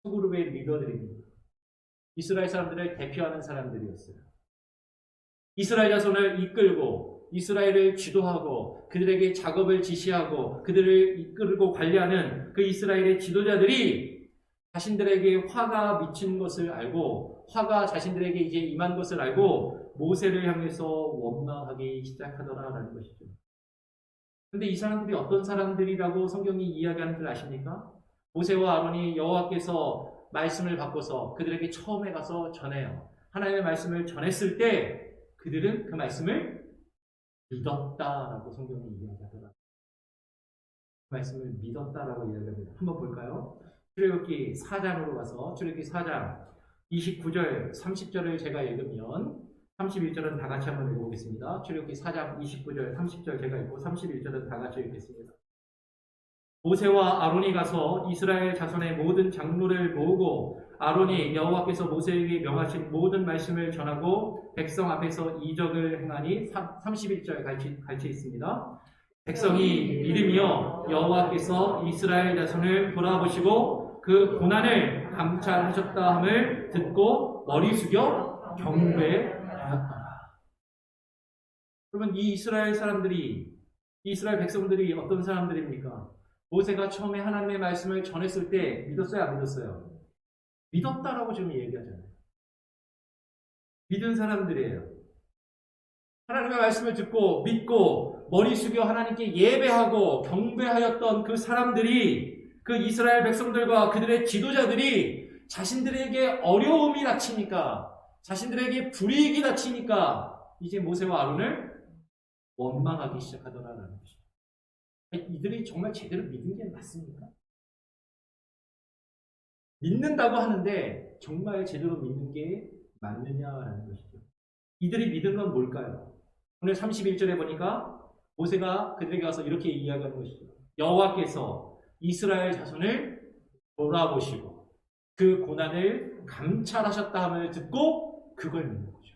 소그룹의 리더들입니다. 이스라엘 사람들을 대표하는 사람들이었어요. 이스라엘 자손을 이끌고 이스라엘을 지도하고 그들에게 작업을 지시하고 그들을 이끌고 관리하는 그 이스라엘의 지도자들이 자신들에게 화가 미친 것을 알고 화가 자신들에게 이제 임한 것을 알고 모세를 향해서 원망하기 시작하더라라는 것이죠. 그런데 이 사람들이 어떤 사람들이라고 성경이 이야기하는 줄 아십니까? 모세와 아론이 여호와께서 말씀을 받고서 그들에게 처음에 가서 전해요. 하나님의 말씀을 전했을 때 그들은 그 말씀을 믿었다라고 성경이 이야기하더라. 그 말씀을 믿었다라고 이야기합니다. 한번 볼까요? 출애굽기 4장으로 가서 출애굽기 4장 29절, 30절을 제가 읽으면 31절은 다 같이 한번 읽어보겠습니다. 출애굽기 4장 29절, 30절 제가 읽고 31절은 다 같이 읽겠습니다. 모세와 아론이 가서 이스라엘 자손의 모든 장로를 모으고 아론이 여호와께서 모세에게 명하신 모든 말씀을 전하고 백성 앞에서 이적을 행하니 31절 같이 있습니다. 백성이 믿으며 여호와께서 이스라엘 자손을 돌아보시고 그 고난을 감찰하셨다 함을 듣고 머리 숙여 경배하였더라. 그러면 이 이스라엘 백성들이 어떤 사람들입니까? 모세가 처음에 하나님의 말씀을 전했을 때 믿었어요, 안 믿었어요? 믿었다라고 지금 얘기하잖아요. 믿은 사람들이에요. 하나님의 말씀을 듣고 믿고 머리 숙여 하나님께 예배하고 경배하였던 그 사람들이, 그 이스라엘 백성들과 그들의 지도자들이 자신들에게 어려움이 닥치니까, 자신들에게 불이익이 닥치니까 이제 모세와 아론을 원망하기 시작하더라라는 것이죠. 이들이 정말 제대로 믿은 게 맞습니까? 믿는다고 하는데 정말 제대로 믿는 게 맞느냐라는 것이죠. 이들이 믿은 건 뭘까요? 오늘 31절에 보니까 모세가 그들에게 가서 이렇게 이야기하는 것이죠. 여호와께서 이스라엘 자손을 돌아보시고 그 고난을 감찰하셨다 함을 듣고 그걸 믿는 거죠.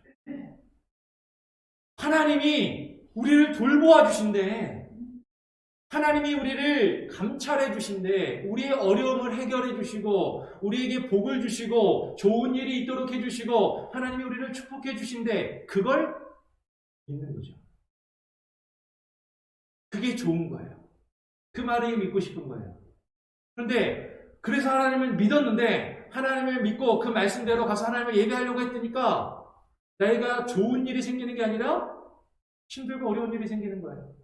하나님이 우리를 돌보아 주신대. 하나님이 우리를 감찰해 주신대. 우리의 어려움을 해결해 주시고 우리에게 복을 주시고 좋은 일이 있도록 해 주시고 하나님이 우리를 축복해 주신대. 그걸 믿는 거죠. 그게 좋은 거예요. 그 말을 믿고 싶은 거예요. 그런데 그래서 하나님을 믿었는데 하나님을 믿고 그 말씀대로 가서 하나님을 예배하려고 했으니까 내가 좋은 일이 생기는 게 아니라 힘들고 어려운 일이 생기는 거예요.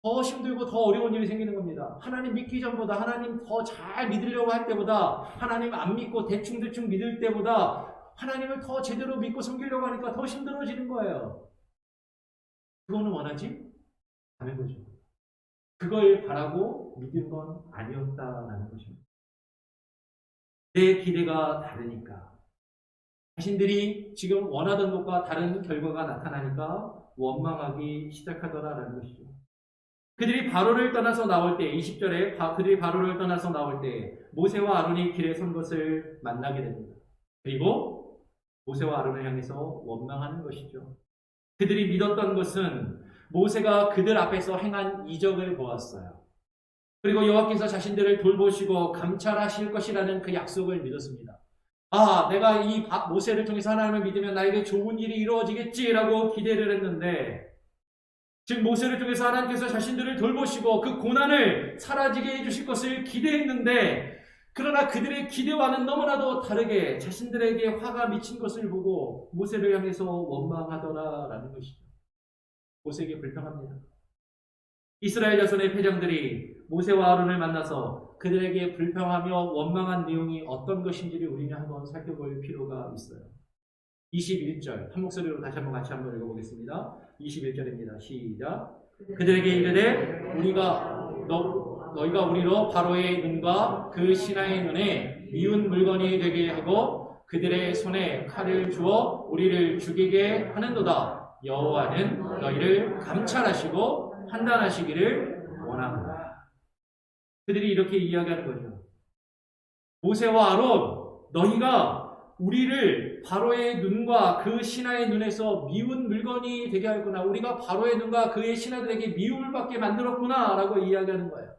더 힘들고 더 어려운 일이 생기는 겁니다. 하나님 믿기 전보다, 하나님 더 잘 믿으려고 할 때보다, 하나님 안 믿고 대충대충 믿을 때보다 하나님을 더 제대로 믿고 섬기려고 하니까 더 힘들어지는 거예요. 그거는 원하지 않은 거죠. 그걸 바라고 믿은 건 아니었다라는 것입니다. 내 기대가 다르니까, 자신들이 지금 원하던 것과 다른 결과가 나타나니까 원망하기 시작하더라라는 것이죠. 그들이 바로를 떠나서 나올 때, 20절에 그들이 바로를 떠나서 나올 때 모세와 아론이 길에 선 것을 만나게 됩니다. 그리고 모세와 아론을 향해서 원망하는 것이죠. 그들이 믿었던 것은 모세가 그들 앞에서 행한 이적을 보았어요. 그리고 여호와께서 자신들을 돌보시고 감찰하실 것이라는 그 약속을 믿었습니다. 아, 내가 이 모세를 통해서 하나님을 믿으면 나에게 좋은 일이 이루어지겠지라고 기대를 했는데, 즉 모세를 통해서 하나님께서 자신들을 돌보시고 그 고난을 사라지게 해주실 것을 기대했는데, 그러나 그들의 기대와는 너무나도 다르게 자신들에게 화가 미친 것을 보고 모세를 향해서 원망하더라라는 것이죠. 모세에게 불평합니다. 이스라엘 자손의 패장들이 모세와 아론을 만나서 그들에게 불평하며 원망한 내용이 어떤 것인지를 우리는 한번 살펴볼 필요가 있어요. 21절 한 목소리로 다시 한번 같이 한번 읽어보겠습니다. 21절입니다. 시작. 그들에게 이르되 너희가 우리로 바로의 눈과 그 신하의 눈에 미운 물건이 되게 하고 그들의 손에 칼을 주어 우리를 죽이게 하는도다. 여호와는 너희를 감찰하시고 판단하시기를 원합니다. 그들이 이렇게 이야기하는 거죠. 모세와 아론, 너희가 우리를 바로의 눈과 그 신하의 눈에서 미운 물건이 되게 하였구나. 우리가 바로의 눈과 그의 신하들에게 미움을 받게 만들었구나 라고 이야기하는 거예요.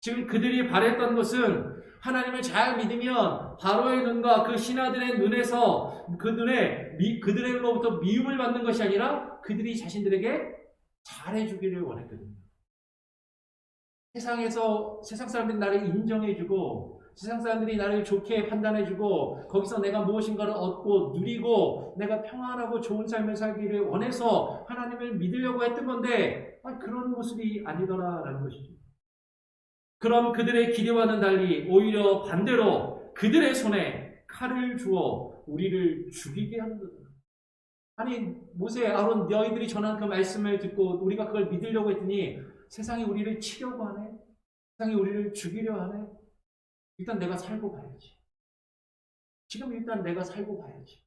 지금 그들이 바랬던 것은 하나님을 잘 믿으면 바로의 눈과 그 신하들의 눈에서 그들로부터 미움을 받는 것이 아니라 그들이 자신들에게 잘해주기를 원했거든요. 세상 사람들이 나를 인정해주고 세상 사람들이 나를 좋게 판단해주고 거기서 내가 무엇인가를 얻고 누리고 내가 평안하고 좋은 삶을 살기를 원해서 하나님을 믿으려고 했던 건데 그런 모습이 아니더라라는 것이죠. 그럼 그들의 기대와는 달리 오히려 반대로 그들의 손에 칼을 주어 우리를 죽이게 하는 거다. 아니 모세, 아론 너희들이 전한 그 말씀을 듣고 우리가 그걸 믿으려고 했더니 세상이 우리를 치려고 하네. 세상이 우리를 죽이려 하네. 일단 내가 살고 봐야지. 지금 일단 내가 살고 봐야지.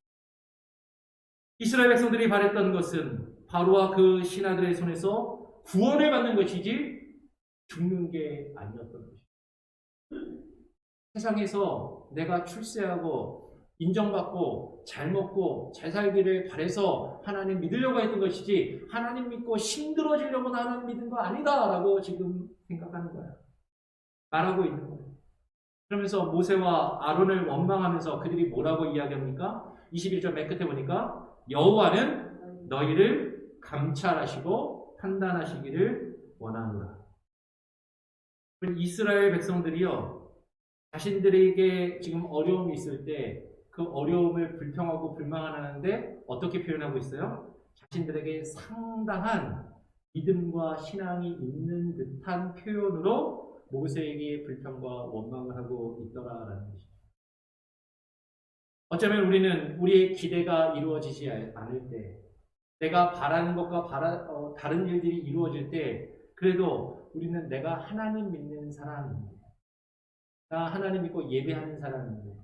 이스라엘 백성들이 바랬던 것은 바로와 그 신하들의 손에서 구원을 받는 것이지 죽는 게 아니었던 것입니다. 세상에서 내가 출세하고 인정받고 잘 먹고 잘 살기를 바래서 하나님 믿으려고 했던 것이지 하나님 믿고 힘들어지려고 하나님 믿은 거 아니다 라고 지금 생각하는 거야. 말하고 있는 거예요. 그러면서 모세와 아론을 원망하면서 그들이 뭐라고 이야기합니까? 21절 맨 끝에 보니까 여호와는 너희를 감찰하시고 판단하시기를 원하노라. 이스라엘 백성들이요, 자신들에게 지금 어려움이 있을 때 그 어려움을 불평하고 불만하는데 어떻게 표현하고 있어요? 자신들에게 상당한 믿음과 신앙이 있는 듯한 표현으로 모세에게 불평과 원망을 하고 있더라라는 것입니다. 어쩌면 우리는 우리의 기대가 이루어지지 않을 때, 내가 바라는 것과 다른 일들이 이루어질 때, 그래도 우리는 내가 하나님 믿는 사람인데, 나 하나님 믿고 예배하는 사람인데,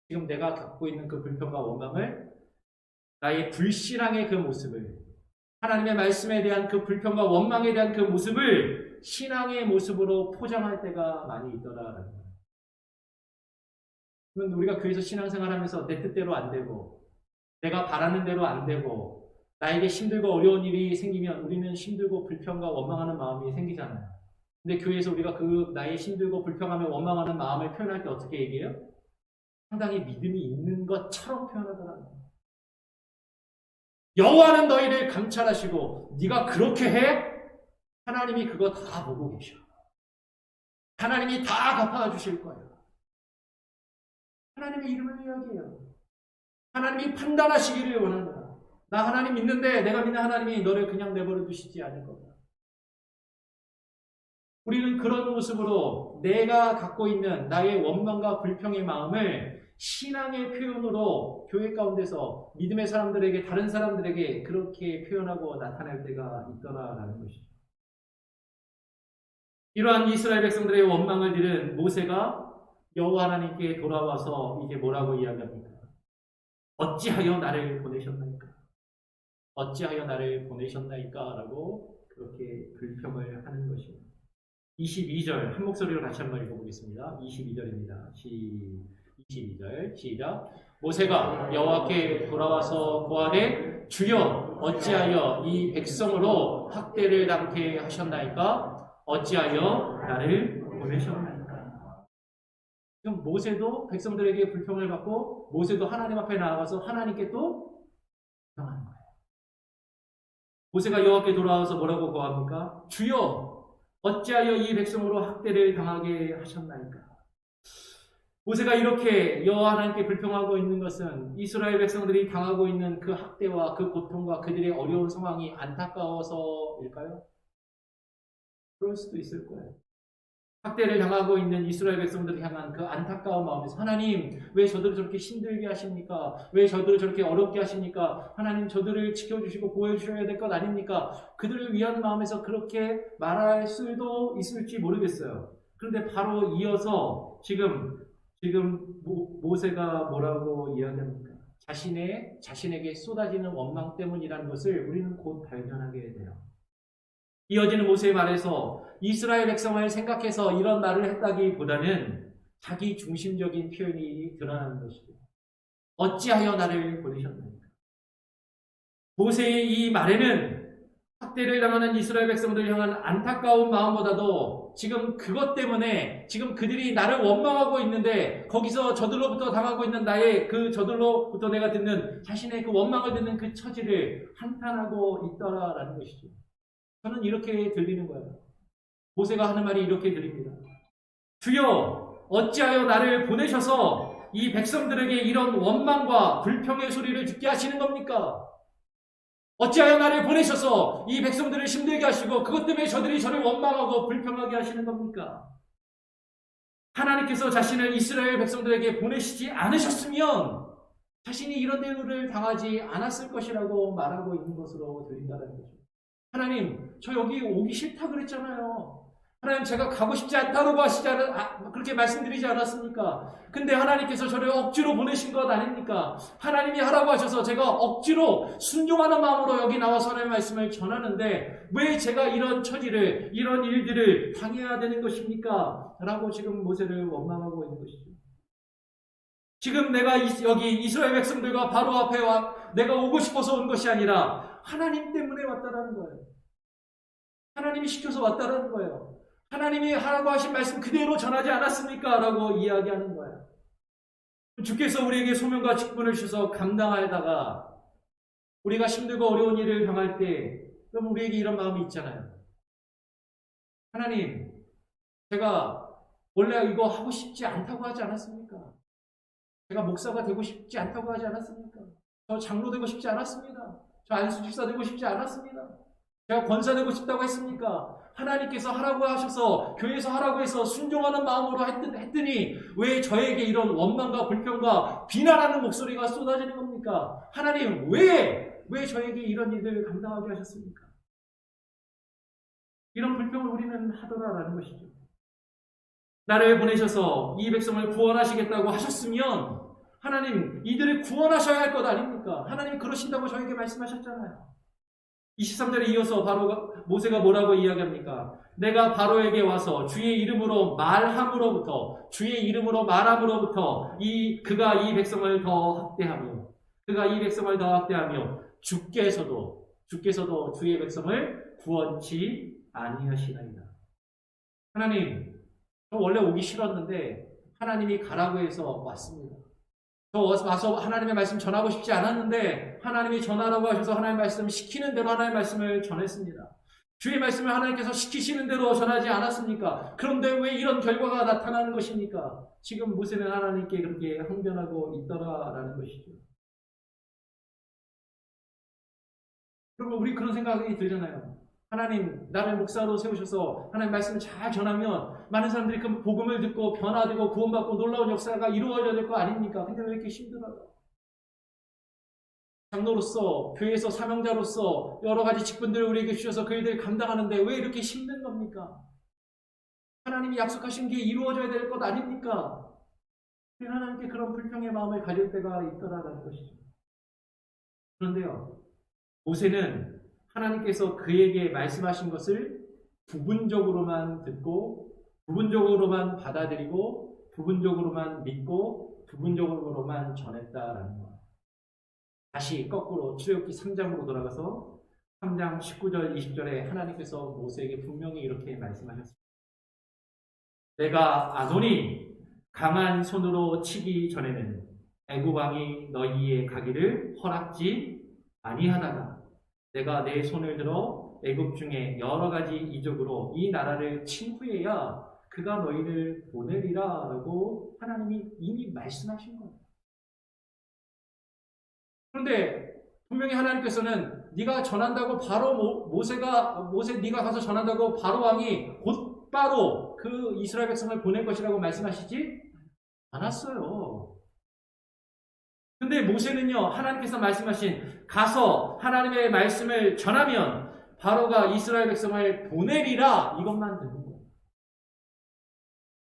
지금 내가 갖고 있는 그 불평과 원망을 나의 불신앙의 그 모습을, 하나님의 말씀에 대한 그 불평과 원망에 대한 그 모습을 신앙의 모습으로 포장할 때가 많이 있더라라는 거예요. 그러면 우리가 교회에서 신앙생활하면서 내 뜻대로 안 되고 내가 바라는 대로 안 되고 나에게 힘들고 어려운 일이 생기면 우리는 힘들고 불평과 원망하는 마음이 생기잖아요. 근데 교회에서 우리가 그 나의 힘들고 불평하며 원망하는 마음을 표현할 때 어떻게 얘기해요? 상당히 믿음이 있는 것처럼 표현하더라는 거예요. 여호와는 너희를 감찰하시고 네가 그렇게 해? 하나님이 그거 다 보고 계셔. 하나님이 다 갚아 주실 거예요. 하나님의 이름을 이야기해요. 하나님이 판단하시기를 원한다. 나 하나님 믿는데 내가 믿는 하나님이 너를 그냥 내버려 두시지 않을 거다. 우리는 그런 모습으로 내가 갖고 있는 나의 원망과 불평의 마음을 신앙의 표현으로 교회 가운데서 믿음의 사람들에게, 다른 사람들에게 그렇게 표현하고 나타낼 때가 있더라라는 것이죠. 이러한 이스라엘 백성들의 원망을 들은 모세가 여호와 하나님께 돌아와서 이게 뭐라고 이야기합니까? 어찌하여 나를 보내셨나이까? 어찌하여 나를 보내셨나이까? 라고 그렇게 불평을 하는 것입니다. 22절 한 목소리로 다시 한번 읽어보겠습니다. 22절입니다. 22절 시작. 모세가 여호와께 돌아와서 고하되 주여 어찌하여 이 백성으로 학대를 당케 하셨나이까? 어찌하여 나를 보내셨나이까? 그럼 모세도 백성들에게 불평을 받고 모세도 하나님 앞에 나아가서 하나님께 또 불평하는 거예요. 모세가 여호와께 돌아와서 뭐라고 고합니까? 주여 어찌하여 이 백성으로 학대를 당하게 하셨나이까? 모세가 이렇게 여호와 하나님께 불평하고 있는 것은 이스라엘 백성들이 당하고 있는 그 학대와 그 고통과 그들의 어려운 상황이 안타까워서일까요? 그럴 수도 있을 거예요. 학대를 당하고 있는 이스라엘 백성들을 향한 그 안타까운 마음에서 하나님 왜 저들을 저렇게 힘들게 하십니까? 왜 저들을 저렇게 어렵게 하십니까? 하나님 저들을 지켜주시고 보호해주셔야 될 것 아닙니까? 그들을 위한 마음에서 그렇게 말할 수도 있을지 모르겠어요. 그런데 바로 이어서 지금 모세가 뭐라고 이야기합니까? 자신에게 쏟아지는 원망 때문이라는 것을 우리는 곧 발견하게 돼요. 이어지는 모세의 말에서 이스라엘 백성을 생각해서 이런 말을 했다기보다는 자기 중심적인 표현이 드러나는 것이죠. 어찌하여 나를 보내셨나이까? 모세의 이 말에는 학대를 당하는 이스라엘 백성들을 향한 안타까운 마음보다도 지금 그것 때문에 지금 그들이 나를 원망하고 있는데 거기서 저들로부터 당하고 있는 나의 그 저들로부터 내가 듣는 자신의 그 원망을 듣는 그 처지를 한탄하고 있더라라는 것이죠. 저는 이렇게 들리는 거예요. 모세가 하는 말이 이렇게 들립니다. 주여 어찌하여 나를 보내셔서 이 백성들에게 이런 원망과 불평의 소리를 듣게 하시는 겁니까? 어찌하여 나를 보내셔서 이 백성들을 힘들게 하시고 그것 때문에 저들이 저를 원망하고 불평하게 하시는 겁니까? 하나님께서 자신을 이스라엘 백성들에게 보내시지 않으셨으면 자신이 이런 대우를 당하지 않았을 것이라고 말하고 있는 것으로 들린다는 거죠. 하나님, 저 여기 오기 싫다 그랬잖아요. 하나님, 제가 가고 싶지 않다고 그렇게 말씀드리지 않았습니까? 근데 하나님께서 저를 억지로 보내신 것 아닙니까? 하나님이 하라고 하셔서 제가 억지로 순종하는 마음으로 여기 나와서 하나님의 말씀을 전하는데 왜 제가 이런 처지를, 이런 일들을 당해야 되는 것입니까? 라고 지금 모세를 원망하고 있는 것이죠. 지금 내가 여기 이스라엘 백성들과 바로 앞에 내가 오고 싶어서 온 것이 아니라 하나님 때문에 왔다라는 거예요. 하나님이 시켜서 왔다라는 거예요. 하나님이 하라고 하신 말씀 그대로 전하지 않았습니까? 라고 이야기하는 거예요. 주께서 우리에게 소명과 직분을 주셔서 감당하다가 우리가 힘들고 어려운 일을 당할 때 그럼 우리에게 이런 마음이 있잖아요. 하나님, 제가 원래 이거 하고 싶지 않다고 하지 않았습니까? 제가 목사가 되고 싶지 않다고 하지 않았습니까? 저 장로 되고 싶지 않았습니다. 저 안수집사 되고 싶지 않았습니다. 제가 권사 되고 싶다고 했습니까? 하나님께서 하라고 하셔서 교회에서 하라고 해서 순종하는 마음으로 했더니 왜 저에게 이런 원망과 불평과 비난하는 목소리가 쏟아지는 겁니까? 하나님 왜 저에게 이런 일을 감당하게 하셨습니까? 이런 불평을 우리는 하더라라는 것이죠. 나를 보내셔서 이 백성을 구원하시겠다고 하셨으면 하나님 이들을 구원하셔야 할 것 아닙니까? 하나님 그러신다고 저에게 말씀하셨잖아요. 23절에 이어서 바로 모세가 뭐라고 이야기합니까? 내가 바로에게 와서 주의 이름으로 말함으로부터 그가 이 백성을 더 학대하며 주께서도 주의 백성을 구원치 아니하시나이다. 하나님, 저 원래 오기 싫었는데 하나님이 가라고 해서 왔습니다. 저 와서 하나님의 말씀 전하고 싶지 않았는데 하나님이 전하라고 하셔서 하나님의 말씀 시키는 대로 하나님의 말씀을 전했습니다. 주의 말씀을 하나님께서 시키시는 대로 전하지 않았습니까? 그런데 왜 이런 결과가 나타나는 것입니까? 지금 모세는 하나님께 그렇게 항변하고 있더라라는 것이죠. 그러면 우리 그런 생각이 들잖아요. 하나님 나를 목사로 세우셔서 하나님 말씀을 잘 전하면 많은 사람들이 그 복음을 듣고 변화되고 구원받고 놀라운 역사가 이루어져야 될 거 아닙니까? 근데 왜 이렇게 힘들어요? 장로로서 교회에서 사명자로서 여러 가지 직분들을 우리에게 주셔서 그 일들을 감당하는데 왜 이렇게 힘든 겁니까? 하나님이 약속하신 게 이루어져야 될 것 아닙니까? 하나님께 그런 불평의 마음을 가질 때가 있더라라는 것이죠. 그런데요, 모세는 하나님께서 그에게 말씀하신 것을 부분적으로만 듣고, 부분적으로만 받아들이고, 부분적으로만 믿고, 부분적으로만 전했다라는 것. 다시 거꾸로 출애굽기 3장으로 돌아가서 3장 19절 20절에 하나님께서 모세에게 분명히 이렇게 말씀하셨습니다. 내가 아도니 강한 손으로 치기 전에는 애굽 왕이 너희의 가기를 허락지 아니하다가 내가 내 손을 들어 애굽 중에 여러 가지 이적으로 이 나라를 친 후에야 그가 너희를 보내리라 라고 하나님이 이미 말씀하신 거예요. 그런데 분명히 하나님께서는 네가 전한다고 바로 모세 네가 가서 전한다고 바로 왕이 곧바로 그 이스라엘 백성을 보낼 것이라고 말씀하시지 않았어요. 근데 모세는요, 하나님께서 말씀하신 가서 하나님의 말씀을 전하면 바로가 이스라엘 백성을 보내리라 이것만 듣는 거예요.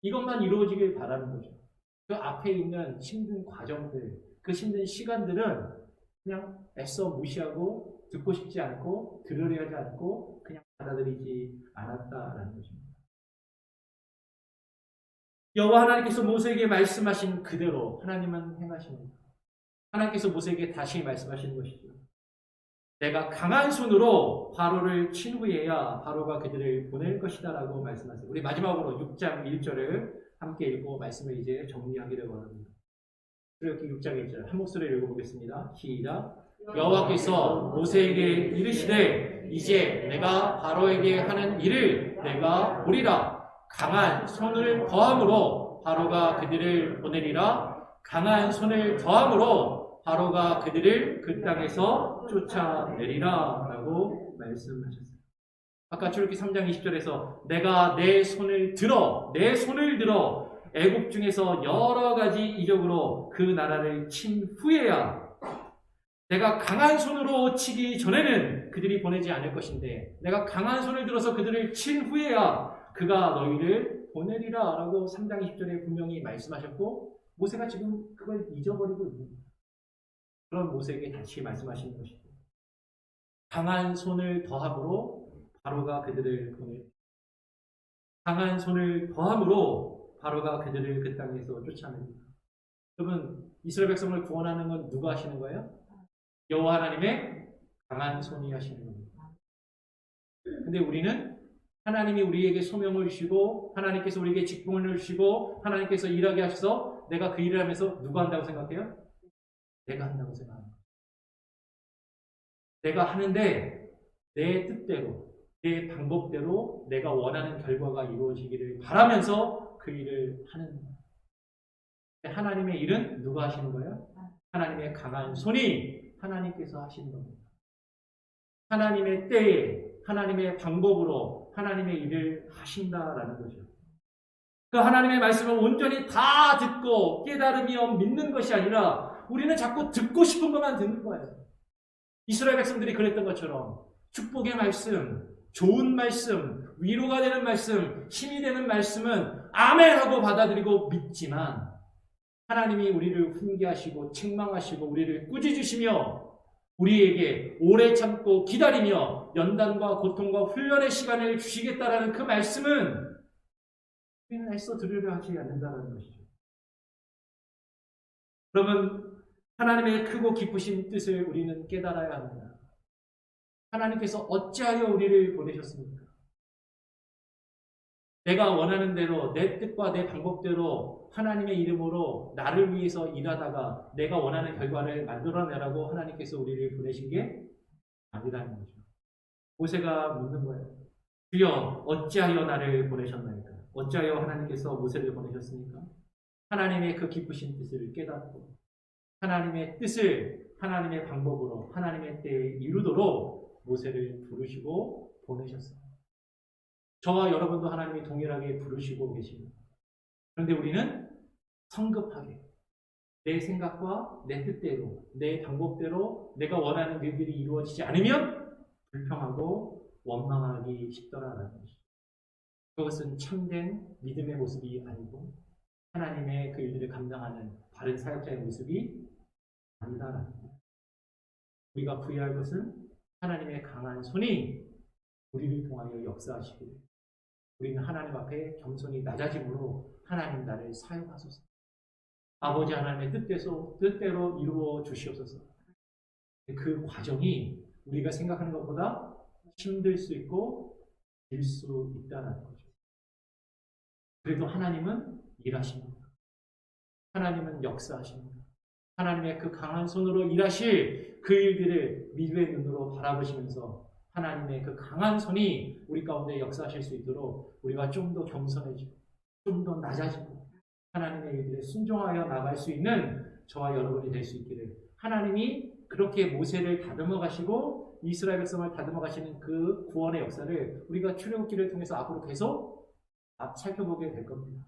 이것만 이루어지길 바라는 거죠. 그 앞에 있는 힘든 과정들, 그 힘든 시간들은 그냥 애써 무시하고 듣고 싶지 않고 들으려 하지 않고 그냥 받아들이지 않았다라는 것입니다. 여호와 하나님께서 모세에게 말씀하신 그대로 하나님은 행하십니다. 하나님께서 모세에게 다시 말씀하시는 것이죠. 내가 강한 손으로 바로를 친 후에야 바로가 그들을 보낼 것이다 라고 말씀하세요. 우리 마지막으로 6장 1절을 함께 읽고 말씀을 이제 정리하기를 원합니다. 출애굽기 6장 1절 한 목소리를 읽어보겠습니다. 시작. 여호와께서 모세에게 이르시되 이제 내가 바로에게 하는 일을 내가 보리라. 강한 손을 더함으로 바로가 그들을 보내리라. 강한 손을 더함으로 바로가 그들을 그 땅에서 쫓아내리라 라고 말씀하셨어요. 아까 출애굽기 3장 20절에서 내가 내 손을 들어 애굽 중에서 여러 가지 이적으로 그 나라를 친 후에야 내가 강한 손으로 치기 전에는 그들이 보내지 않을 것인데 내가 강한 손을 들어서 그들을 친 후에야 그가 너희를 보내리라 라고 3장 20절에 분명히 말씀하셨고 모세가 지금 그걸 잊어버리고 있는 거예요. 그런 모세에게 다시 말씀하시는 것이죠. 강한 손을 더함으로 바로가 그들을 보내 강한 손을 더함으로 바로가 그들을 그 땅에서 쫓아냅니다. 여러분, 이스라엘 백성을 구원하는 건 누가 하시는 거예요? 여호와 하나님의 강한 손이 하시는 겁니다. 근데 우리는 하나님이 우리에게 소명을 주시고 하나님께서 우리에게 직분을 주시고 하나님께서 일하게 하셔서 내가 그 일을 하면서 누가 한다고 생각해요? 내가 한다고 생각합니다. 내가 하는데 내 뜻대로 내 방법대로 내가 원하는 결과가 이루어지기를 바라면서 그 일을 하는 거예요. 하나님의 일은 누가 하시는 거예요? 하나님의 강한 손이 하나님께서 하시는 겁니다. 하나님의 때에 하나님의 방법으로 하나님의 일을 하신다라는 거죠. 그 하나님의 말씀을 온전히 다 듣고 깨달으며 믿는 것이 아니라 우리는 자꾸 듣고 싶은 것만 듣는 거예요. 이스라엘 백성들이 그랬던 것처럼 축복의 말씀, 좋은 말씀, 위로가 되는 말씀, 힘이 되는 말씀은 아멘하고 받아들이고 믿지만 하나님이 우리를 훈계하시고 책망하시고 우리를 꾸짖으시며 우리에게 오래 참고 기다리며 연단과 고통과 훈련의 시간을 주시겠다라는 그 말씀은 우리는 애써 들으려 하지 않는다는 것이죠. 그러면 하나님의 크고 깊으신 뜻을 우리는 깨달아야 합니다. 하나님께서 어찌하여 우리를 보내셨습니까? 내가 원하는 대로 내 뜻과 내 방법대로 하나님의 이름으로 나를 위해서 일하다가 내가 원하는 결과를 만들어내라고 하나님께서 우리를 보내신 게 아니라는 거죠. 모세가 묻는 거예요. 주여 어찌하여 나를 보내셨나이까? 어찌하여 하나님께서 모세를 보내셨습니까? 하나님의 그 기쁘신 뜻을 깨닫고 하나님의 뜻을 하나님의 방법으로 하나님의 때에 이루도록 모세를 부르시고 보내셨어요. 저와 여러분도 하나님이 동일하게 부르시고 계십니다. 그런데 우리는 성급하게 내 생각과 내 뜻대로, 내 방법대로 내가 원하는 일들이 이루어지지 않으면 불평하고 원망하기 쉽더라라는 것이죠. 그것은 참된 믿음의 모습이 아니고 하나님의 그 일들을 감당하는 바른 사역자의 모습이 아니다라는 겁니다. 우리가 부여할 것은 하나님의 강한 손이 우리를 통하여 역사하시기를, 우리는 하나님 앞에 겸손히 낮아짐으로 하나님 나를 사용하소서. 아버지 하나님의 뜻대로 이루어 주시옵소서. 그 과정이 우리가 생각하는 것보다 힘들 수 있고 길 수 있다는 거죠. 그래도 하나님은 일하십니다. 하나님은 역사하십니다. 하나님의 그 강한 손으로 일하실 그 일들을 믿음의 눈으로 바라보시면서 하나님의 그 강한 손이 우리 가운데 역사하실 수 있도록 우리가 좀 더 겸손해지고 좀 더 낮아지고 하나님의 일들에 순종하여 나갈 수 있는 저와 여러분이 될 수 있기를, 하나님이 그렇게 모세를 다듬어 가시고 이스라엘 백성을 다듬어 가시는 그 구원의 역사를 우리가 출애굽기를 통해서 앞으로 계속 살펴보게 될 겁니다.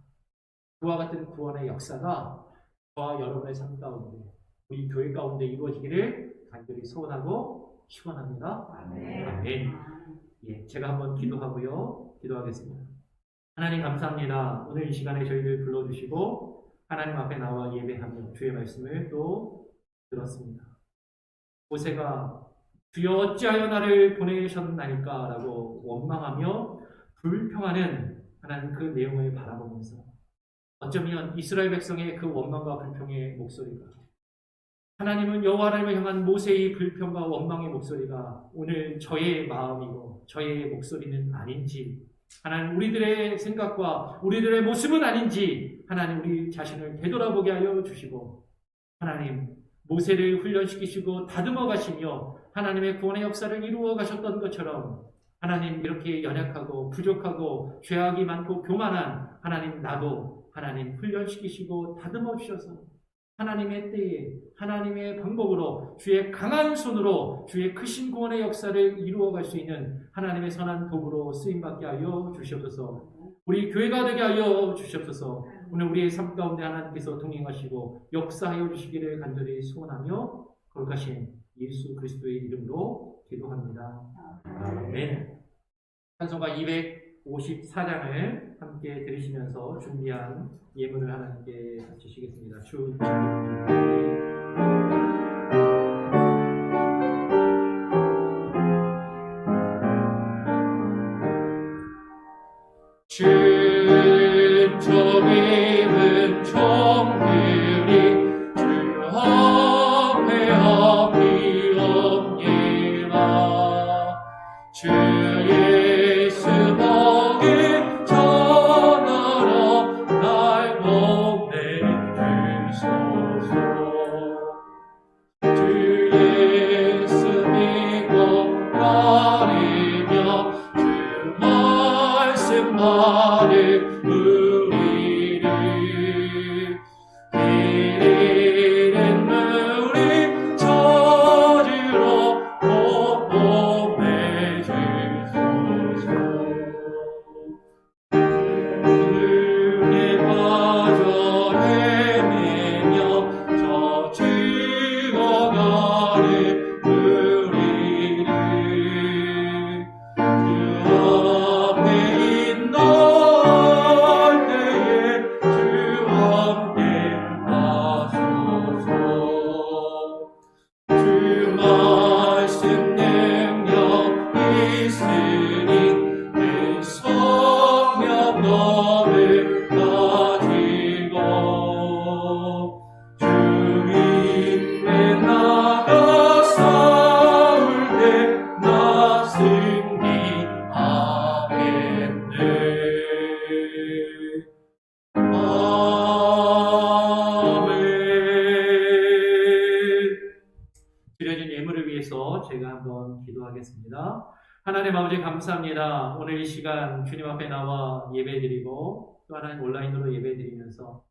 그와 같은 구원의 역사가 저와 여러분의 삶 가운데, 우리 교회 가운데 이루어지기를 간절히 소원하고 축원합니다. 아멘. 아멘. 예, 제가 한번 기도하고요. 기도하겠습니다. 하나님 감사합니다. 오늘 이 시간에 저희를 불러주시고 하나님 앞에 나와 예배하며 주의 말씀을 또 들었습니다. 모세가 주여 어찌하여 나를 보내셨나이까 라고 원망하며 불평하는 하나님 그 내용을 바라보면서 어쩌면 이스라엘 백성의 그 원망과 불평의 목소리가, 하나님은 여호와 하나님을 향한 모세의 불평과 원망의 목소리가 오늘 저의 마음이고 저의 목소리는 아닌지, 하나님 우리들의 생각과 우리들의 모습은 아닌지 하나님 우리 자신을 되돌아보게 하여 주시고, 하나님 모세를 훈련시키시고 다듬어 가시며 하나님의 구원의 역사를 이루어 가셨던 것처럼 하나님 이렇게 연약하고 부족하고 죄악이 많고 교만한 하나님 나도 하나님 훈련시키시고 다듬어 주셔서 하나님의 때에 하나님의 방법으로 주의 강한 손으로 주의 크신 구원의 역사를 이루어갈 수 있는 하나님의 선한 도구로 쓰임받게 하여 주시옵소서. 우리 교회가 되게 하여 주시옵소서. 오늘 우리의 삶 가운데 하나님께서 동행하시고 역사하여 주시기를 간절히 소원하며 거룩하신 예수 그리스도의 이름으로 기도합니다. 아멘. 찬송가 254장을 함께 들으시면서 준비한 예물을 하나님께 바치시겠습니다. 주 주님은 종들이 주 앞에 앞이 없니라. 주 예수 복을 전하러 날 보내주소서. 주 예수 믿고 따르며 주 말씀 말을 우리를 이르는 우리 저주로 보호해 주소서. 은혜 빠져 헤매며 저 죽어가는 우리를 주 앞에 인도할 때에 주 함께 하소서. 주 말씀 능력 있으니 그 성령 너를 가지고 주 위에 나가 싸울 때 나 승리하겠네. 아멘. 드려진 예물을 위해서 제가 한번 기도하겠습니다. 하나님 아버지 감사합니다. 오늘 이 시간 주님 앞에 나와 예배드리고 또 하나님 온라인으로 예배드리면서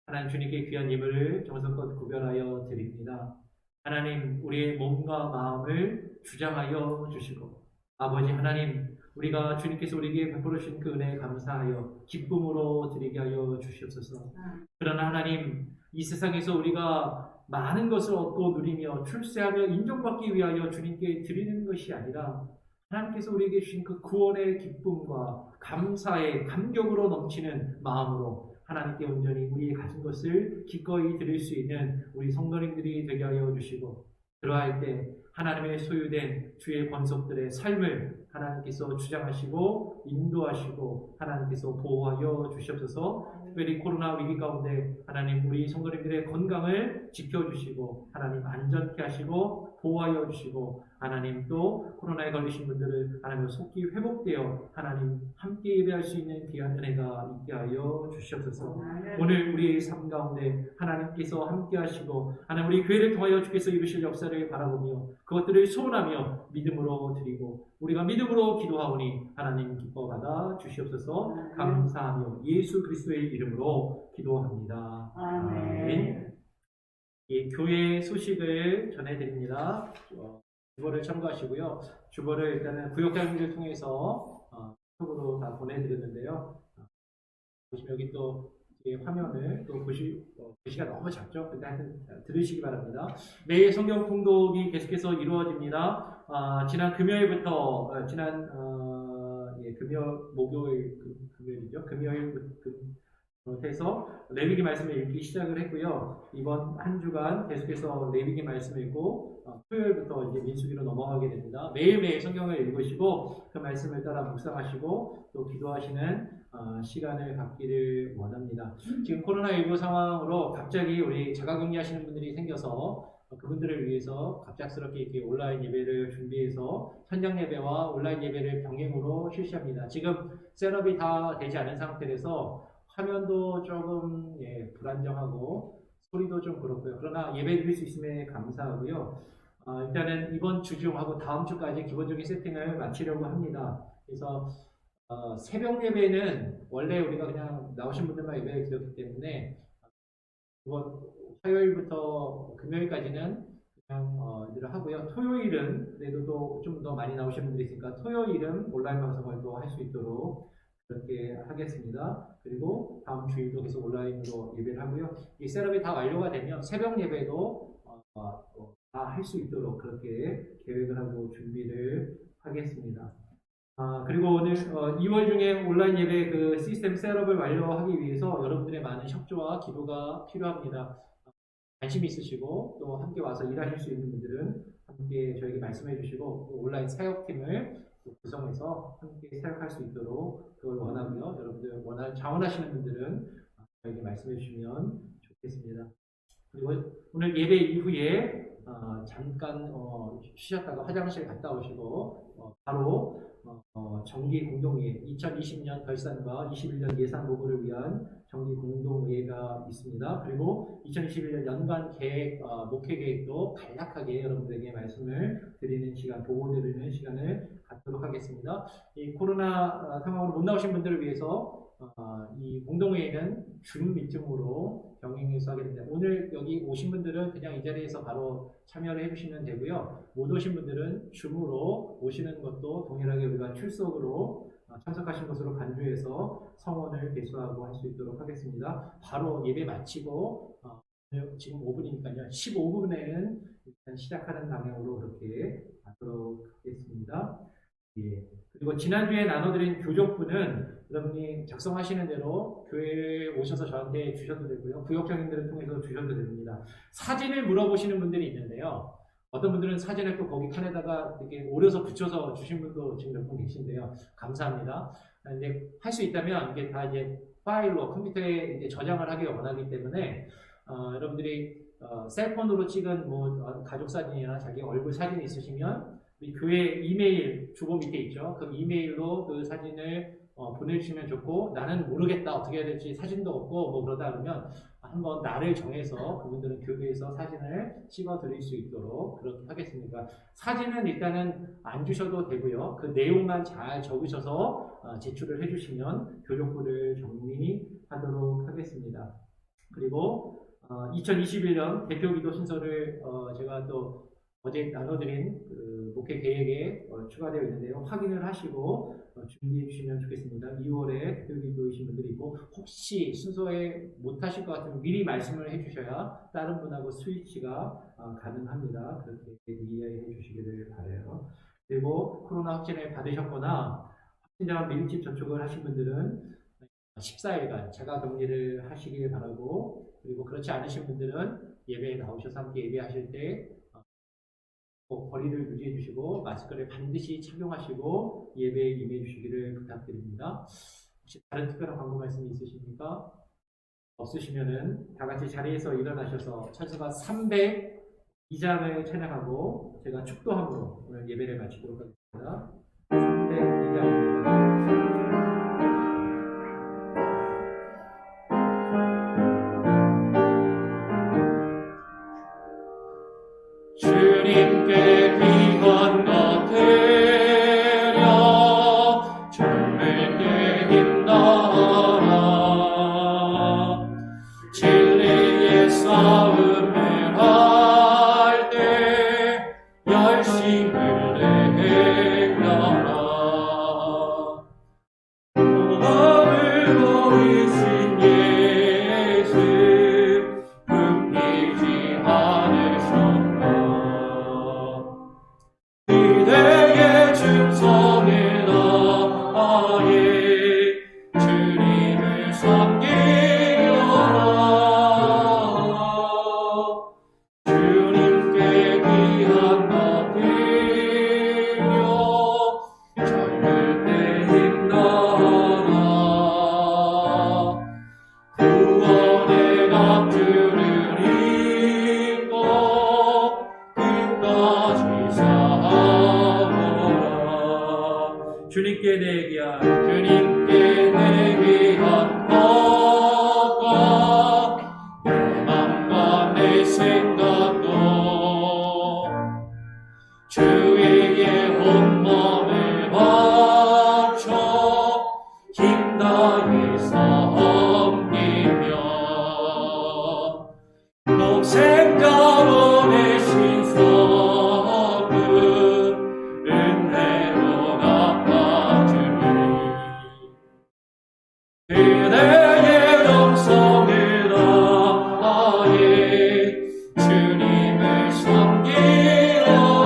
하나님 주님께 귀한 예물을 정성껏 구별하여 드립니다. 하나님 우리의 몸과 마음을 주장하여 주시고 아버지 하나님, 우리가 주님께서 우리에게 베풀어 주신 그 은혜에 감사하여 기쁨으로 드리게 하여 주시옵소서. 그러나 하나님, 이 세상에서 우리가 많은 것을 얻고 누리며 출세하며 인정받기 위하여 주님께 드리는 것이 아니라 하나님께서 우리에게 주신 그 구원의 기쁨과 감사의 감격으로 넘치는 마음으로 하나님께 온전히 우리의 가진 것을 기꺼이 드릴 수 있는 우리 성도님들이 되게 하여 주시고, 그러할 때 하나님의 소유된 주의 권속들의 삶을 하나님께서 주장하시고 인도하시고 하나님께서 보호하여 주시옵소서. 특별히 코로나 위기 가운데 하나님 우리 성도님들의 건강을 지켜주시고 하나님 안전케 하시고 보호하여 주시고, 하나님 또 코로나에 걸리신 분들을 하나님 속히 회복되어 하나님 함께 예배할 수 있는 귀한 은혜가 있게 하여 주시옵소서. 오늘 우리의 삶 가운데 하나님께서 함께 하시고 하나님 우리 교회를 통하여 주께서 이루실 역사를 바라보며 그것들을 소원하며 믿음으로 드리고 우리가 믿음으로 기도하오니 하나님 기뻐 받아 주시옵소서. 감사하며 예수 그리스도의 이름으로 기도합니다. 아멘. 이 교회 소식을 전해드립니다. 주보를 참고하시고요. 주보를 일단은 구역장님들 통해서 톡으로 다 보내드렸는데요. 보시면 여기 또 화면을 또 글씨가 너무 작죠? 근데 하여튼 들으시기 바랍니다. 매일 성경 통독이 계속해서 이루어집니다. 지난 금요일부터 목요일이죠. 금요일부터 해서 레위기 말씀을 읽기 시작을 했고요. 이번 한 주간 계속해서 레위기 말씀을 읽고 토요일부터 이제 민수기로 넘어가게 됩니다. 매일매일 성경을 읽으시고 그 말씀을 따라 묵상하시고 또 기도하시는 시간을 갖기를 원합니다. 지금 코로나19 상황으로 갑자기 우리 자가격리 하시는 분들이 생겨서 그분들을 위해서 갑작스럽게 이렇게 온라인 예배를 준비해서 현장 예배와 온라인 예배를 병행으로 실시합니다. 지금 셋업이 다 되지 않은 상태라서 화면도 조금 불안정하고 소리도 좀 그렇고요. 그러나 예배 드릴 수 있음에 감사하고요. 일단은 이번 주 중하고 다음 주까지 기본적인 세팅을 마치려고 합니다. 그래서 새벽 예배는 원래 우리가 그냥 나오신 분들만 예배를 드렸기 때문에 이번 화요일부터 금요일까지는 그냥 늘 하고요. 토요일은 그래도 또 좀 더 많이 나오신 분들이 있으니까 토요일은 온라인 방송을 또 할 수 있도록 그렇게 하겠습니다. 그리고 다음 주일도 계속 온라인으로 예배를 하고요. 이 셋업이 다 완료가 되면 새벽 예배도 다 할 수 있도록 그렇게 계획을 하고 준비를 하겠습니다. 그리고 오늘 2월 중에 온라인 예배 그 시스템 셋업을 완료하기 위해서 여러분들의 많은 협조와 기도가 필요합니다. 관심이 있으시고 또 함께 와서 일하실 수 있는 분들은 함께 저에게 말씀해 주시고 또 온라인 사역팀을 구성해서 함께 사역할 수 있도록 그걸 원하고요. 여러분들 자원하시는 분들은 저에게 말씀해 주시면 좋겠습니다. 그리고 오늘 예배 이후에 잠깐 쉬셨다가 화장실 갔다 오시고 바로 정기 공동회의 2020년 결산과 21년 예산 보고를 위한 정기 공동회의가 있습니다. 그리고 2021년 연간 계획, 목회 계획도 간략하게 여러분들에게 말씀을 드리는 시간, 보고 드리는 시간을 갖도록 하겠습니다. 이 코로나 상황으로 못 나오신 분들을 위해서 이 공동회의는 줌 미팅으로 병행해서 하게 됩니다. 오늘 여기 오신 분들은 그냥 이 자리에서 바로 참여를 해주시면 되고요. 못 오신 분들은 줌으로 오시는 것도 동일하게 우리가 출석으로 참석하신 것으로 간주해서 성원을 개수하고 할 수 있도록 하겠습니다. 바로 예배 마치고 지금 5분이니까요. 15분에는 일단 시작하는 방향으로 그렇게 하도록 하겠습니다. 예. 그리고 지난주에 나눠드린 교족부는 여러분이 작성하시는 대로 교회에 오셔서 저한테 주셔도 되고요. 구역장님들을 통해서 주셔도 됩니다. 사진을 물어보시는 분들이 있는데요. 어떤 분들은 사진을 또 거기 칸에다가 이렇게 오려서 붙여서 주신 분도 지금 몇 분 계신데요. 감사합니다. 근데 할 수 있다면 이게 다 이제 파일로 컴퓨터에 이제 저장을 하기 원하기 때문에 여러분들이 셀폰으로 찍은 뭐 가족 사진이나 자기 얼굴 사진이 있으시면 우리 교회 이메일 주보 밑에 있죠. 그 이메일로 그 사진을 보내주시면 좋고, 나는 모르겠다 어떻게 해야 될지 사진도 없고 뭐 그러다 그러면 한번 날을 정해서 그분들은 교회에서 사진을 찍어 드릴 수 있도록 그렇게 하겠습니다. 사진은 일단은 안 주셔도 되고요. 그 내용만 잘 적으셔서 제출을 해주시면 교족부를 정리하도록 하겠습니다. 그리고 2021년 대표기도 순서를 제가 또 어제 나눠드린 그 목회 계획에 추가되어 있는데요. 확인을 하시고 준비해 주시면 좋겠습니다. 2월에 특별기도이신 분들이 있고 혹시 순서에 못하실 것 같으면 미리 말씀을 해주셔야 다른 분하고 스위치가 가능합니다. 그렇게 이해해 주시기를 바라요. 그리고 코로나 확진을 받으셨거나 확진자와 밀집 접촉을 하신 분들은 14일간 자가격리를 하시길 바라고, 그리고 그렇지 않으신 분들은 예배에 나오셔서 함께 예배하실 때 꼭 거리를 유지해 주시고 마스크를 반드시 착용하시고 예배에 임해 주시기를 부탁드립니다. 혹시 다른 특별한 광고 말씀이 있으십니까? 없으시면은 다 같이 자리에서 일어나셔서 찬송가 302장을 찬양하고 제가 축도함으로 오늘 예배를 마치도록 하겠습니다. 302장입니다. 주님께 귀한 것 드려 젊을 때 힘나라 진리의 싸움을 할 때 열심을 내려라 마음을 보이신 예수 끊기지 않으셨나 그대의 충성을 다하여 주님을 섬기어라 주님께 귀한 것 드려 젊을 때 힘나라 구원의 낙주를 입고 끝까지 싸워라 주님께 내 귀한 것과 내 맘과 내 생각도 주에게 온몸을 바쳐 힘다해 섬기며 독생자원의 신성은 은혜로 갚아주니 그대의 영성을 다하여 주님을 섬기어라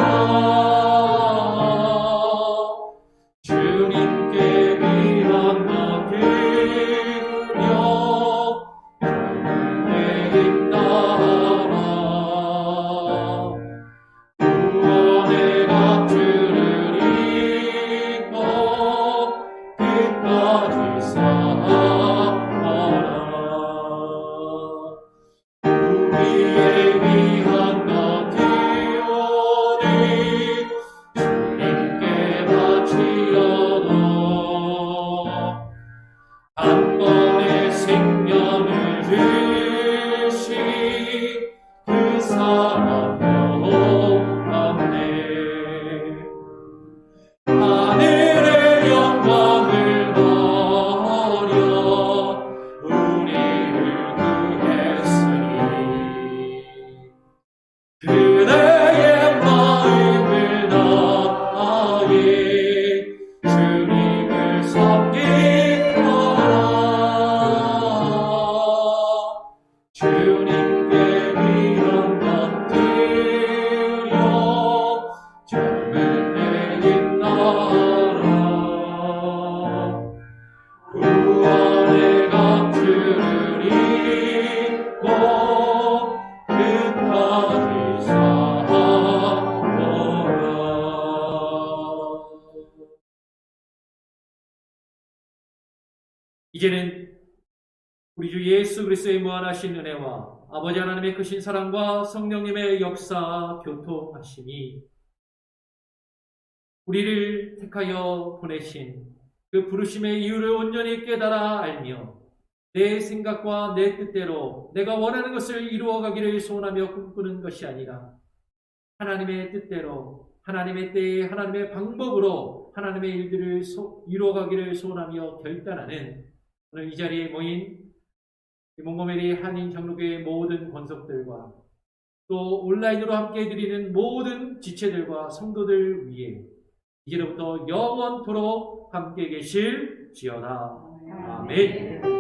주님께 귀한 것 드려 젊을 때 힘나라 구원의 낙주를 입고 끝까지 싸워라 우리의 위한 것 드리오니 주님께 바치어도 한 번의 생명을 주시 그 사랑 영원하네 하늘의 영광을 버려 우리를 구했으니 그대의 마음을 다하여 주님을 섬기어라 주님께 귀한 것 드려 젊을 때 힘나라 구원의 낙주를 입고 끝까지 싸워라 이제는 우리 주 예수 그리스도의 무한하신 은혜와 아버지 하나님의 크신 사랑과 성령님의 역사 교통하심이 우리를 택하여 보내신 그 부르심의 이유를 온전히 깨달아 알며 내 생각과 내 뜻대로 내가 원하는 것을 이루어가기를 소원하며 꿈꾸는 것이 아니라 하나님의 뜻대로 하나님의 때에 하나님의 방법으로 하나님의 일들을 이루어가기를 소원하며 결단하는 오늘 이 자리에 모인 몬고메리 한인 장로교의 모든 권속들과 또 온라인으로 함께 드리는 모든 지체들과 성도들 위해 이제로부터 영원토록 함께 계실지어다. 아멘.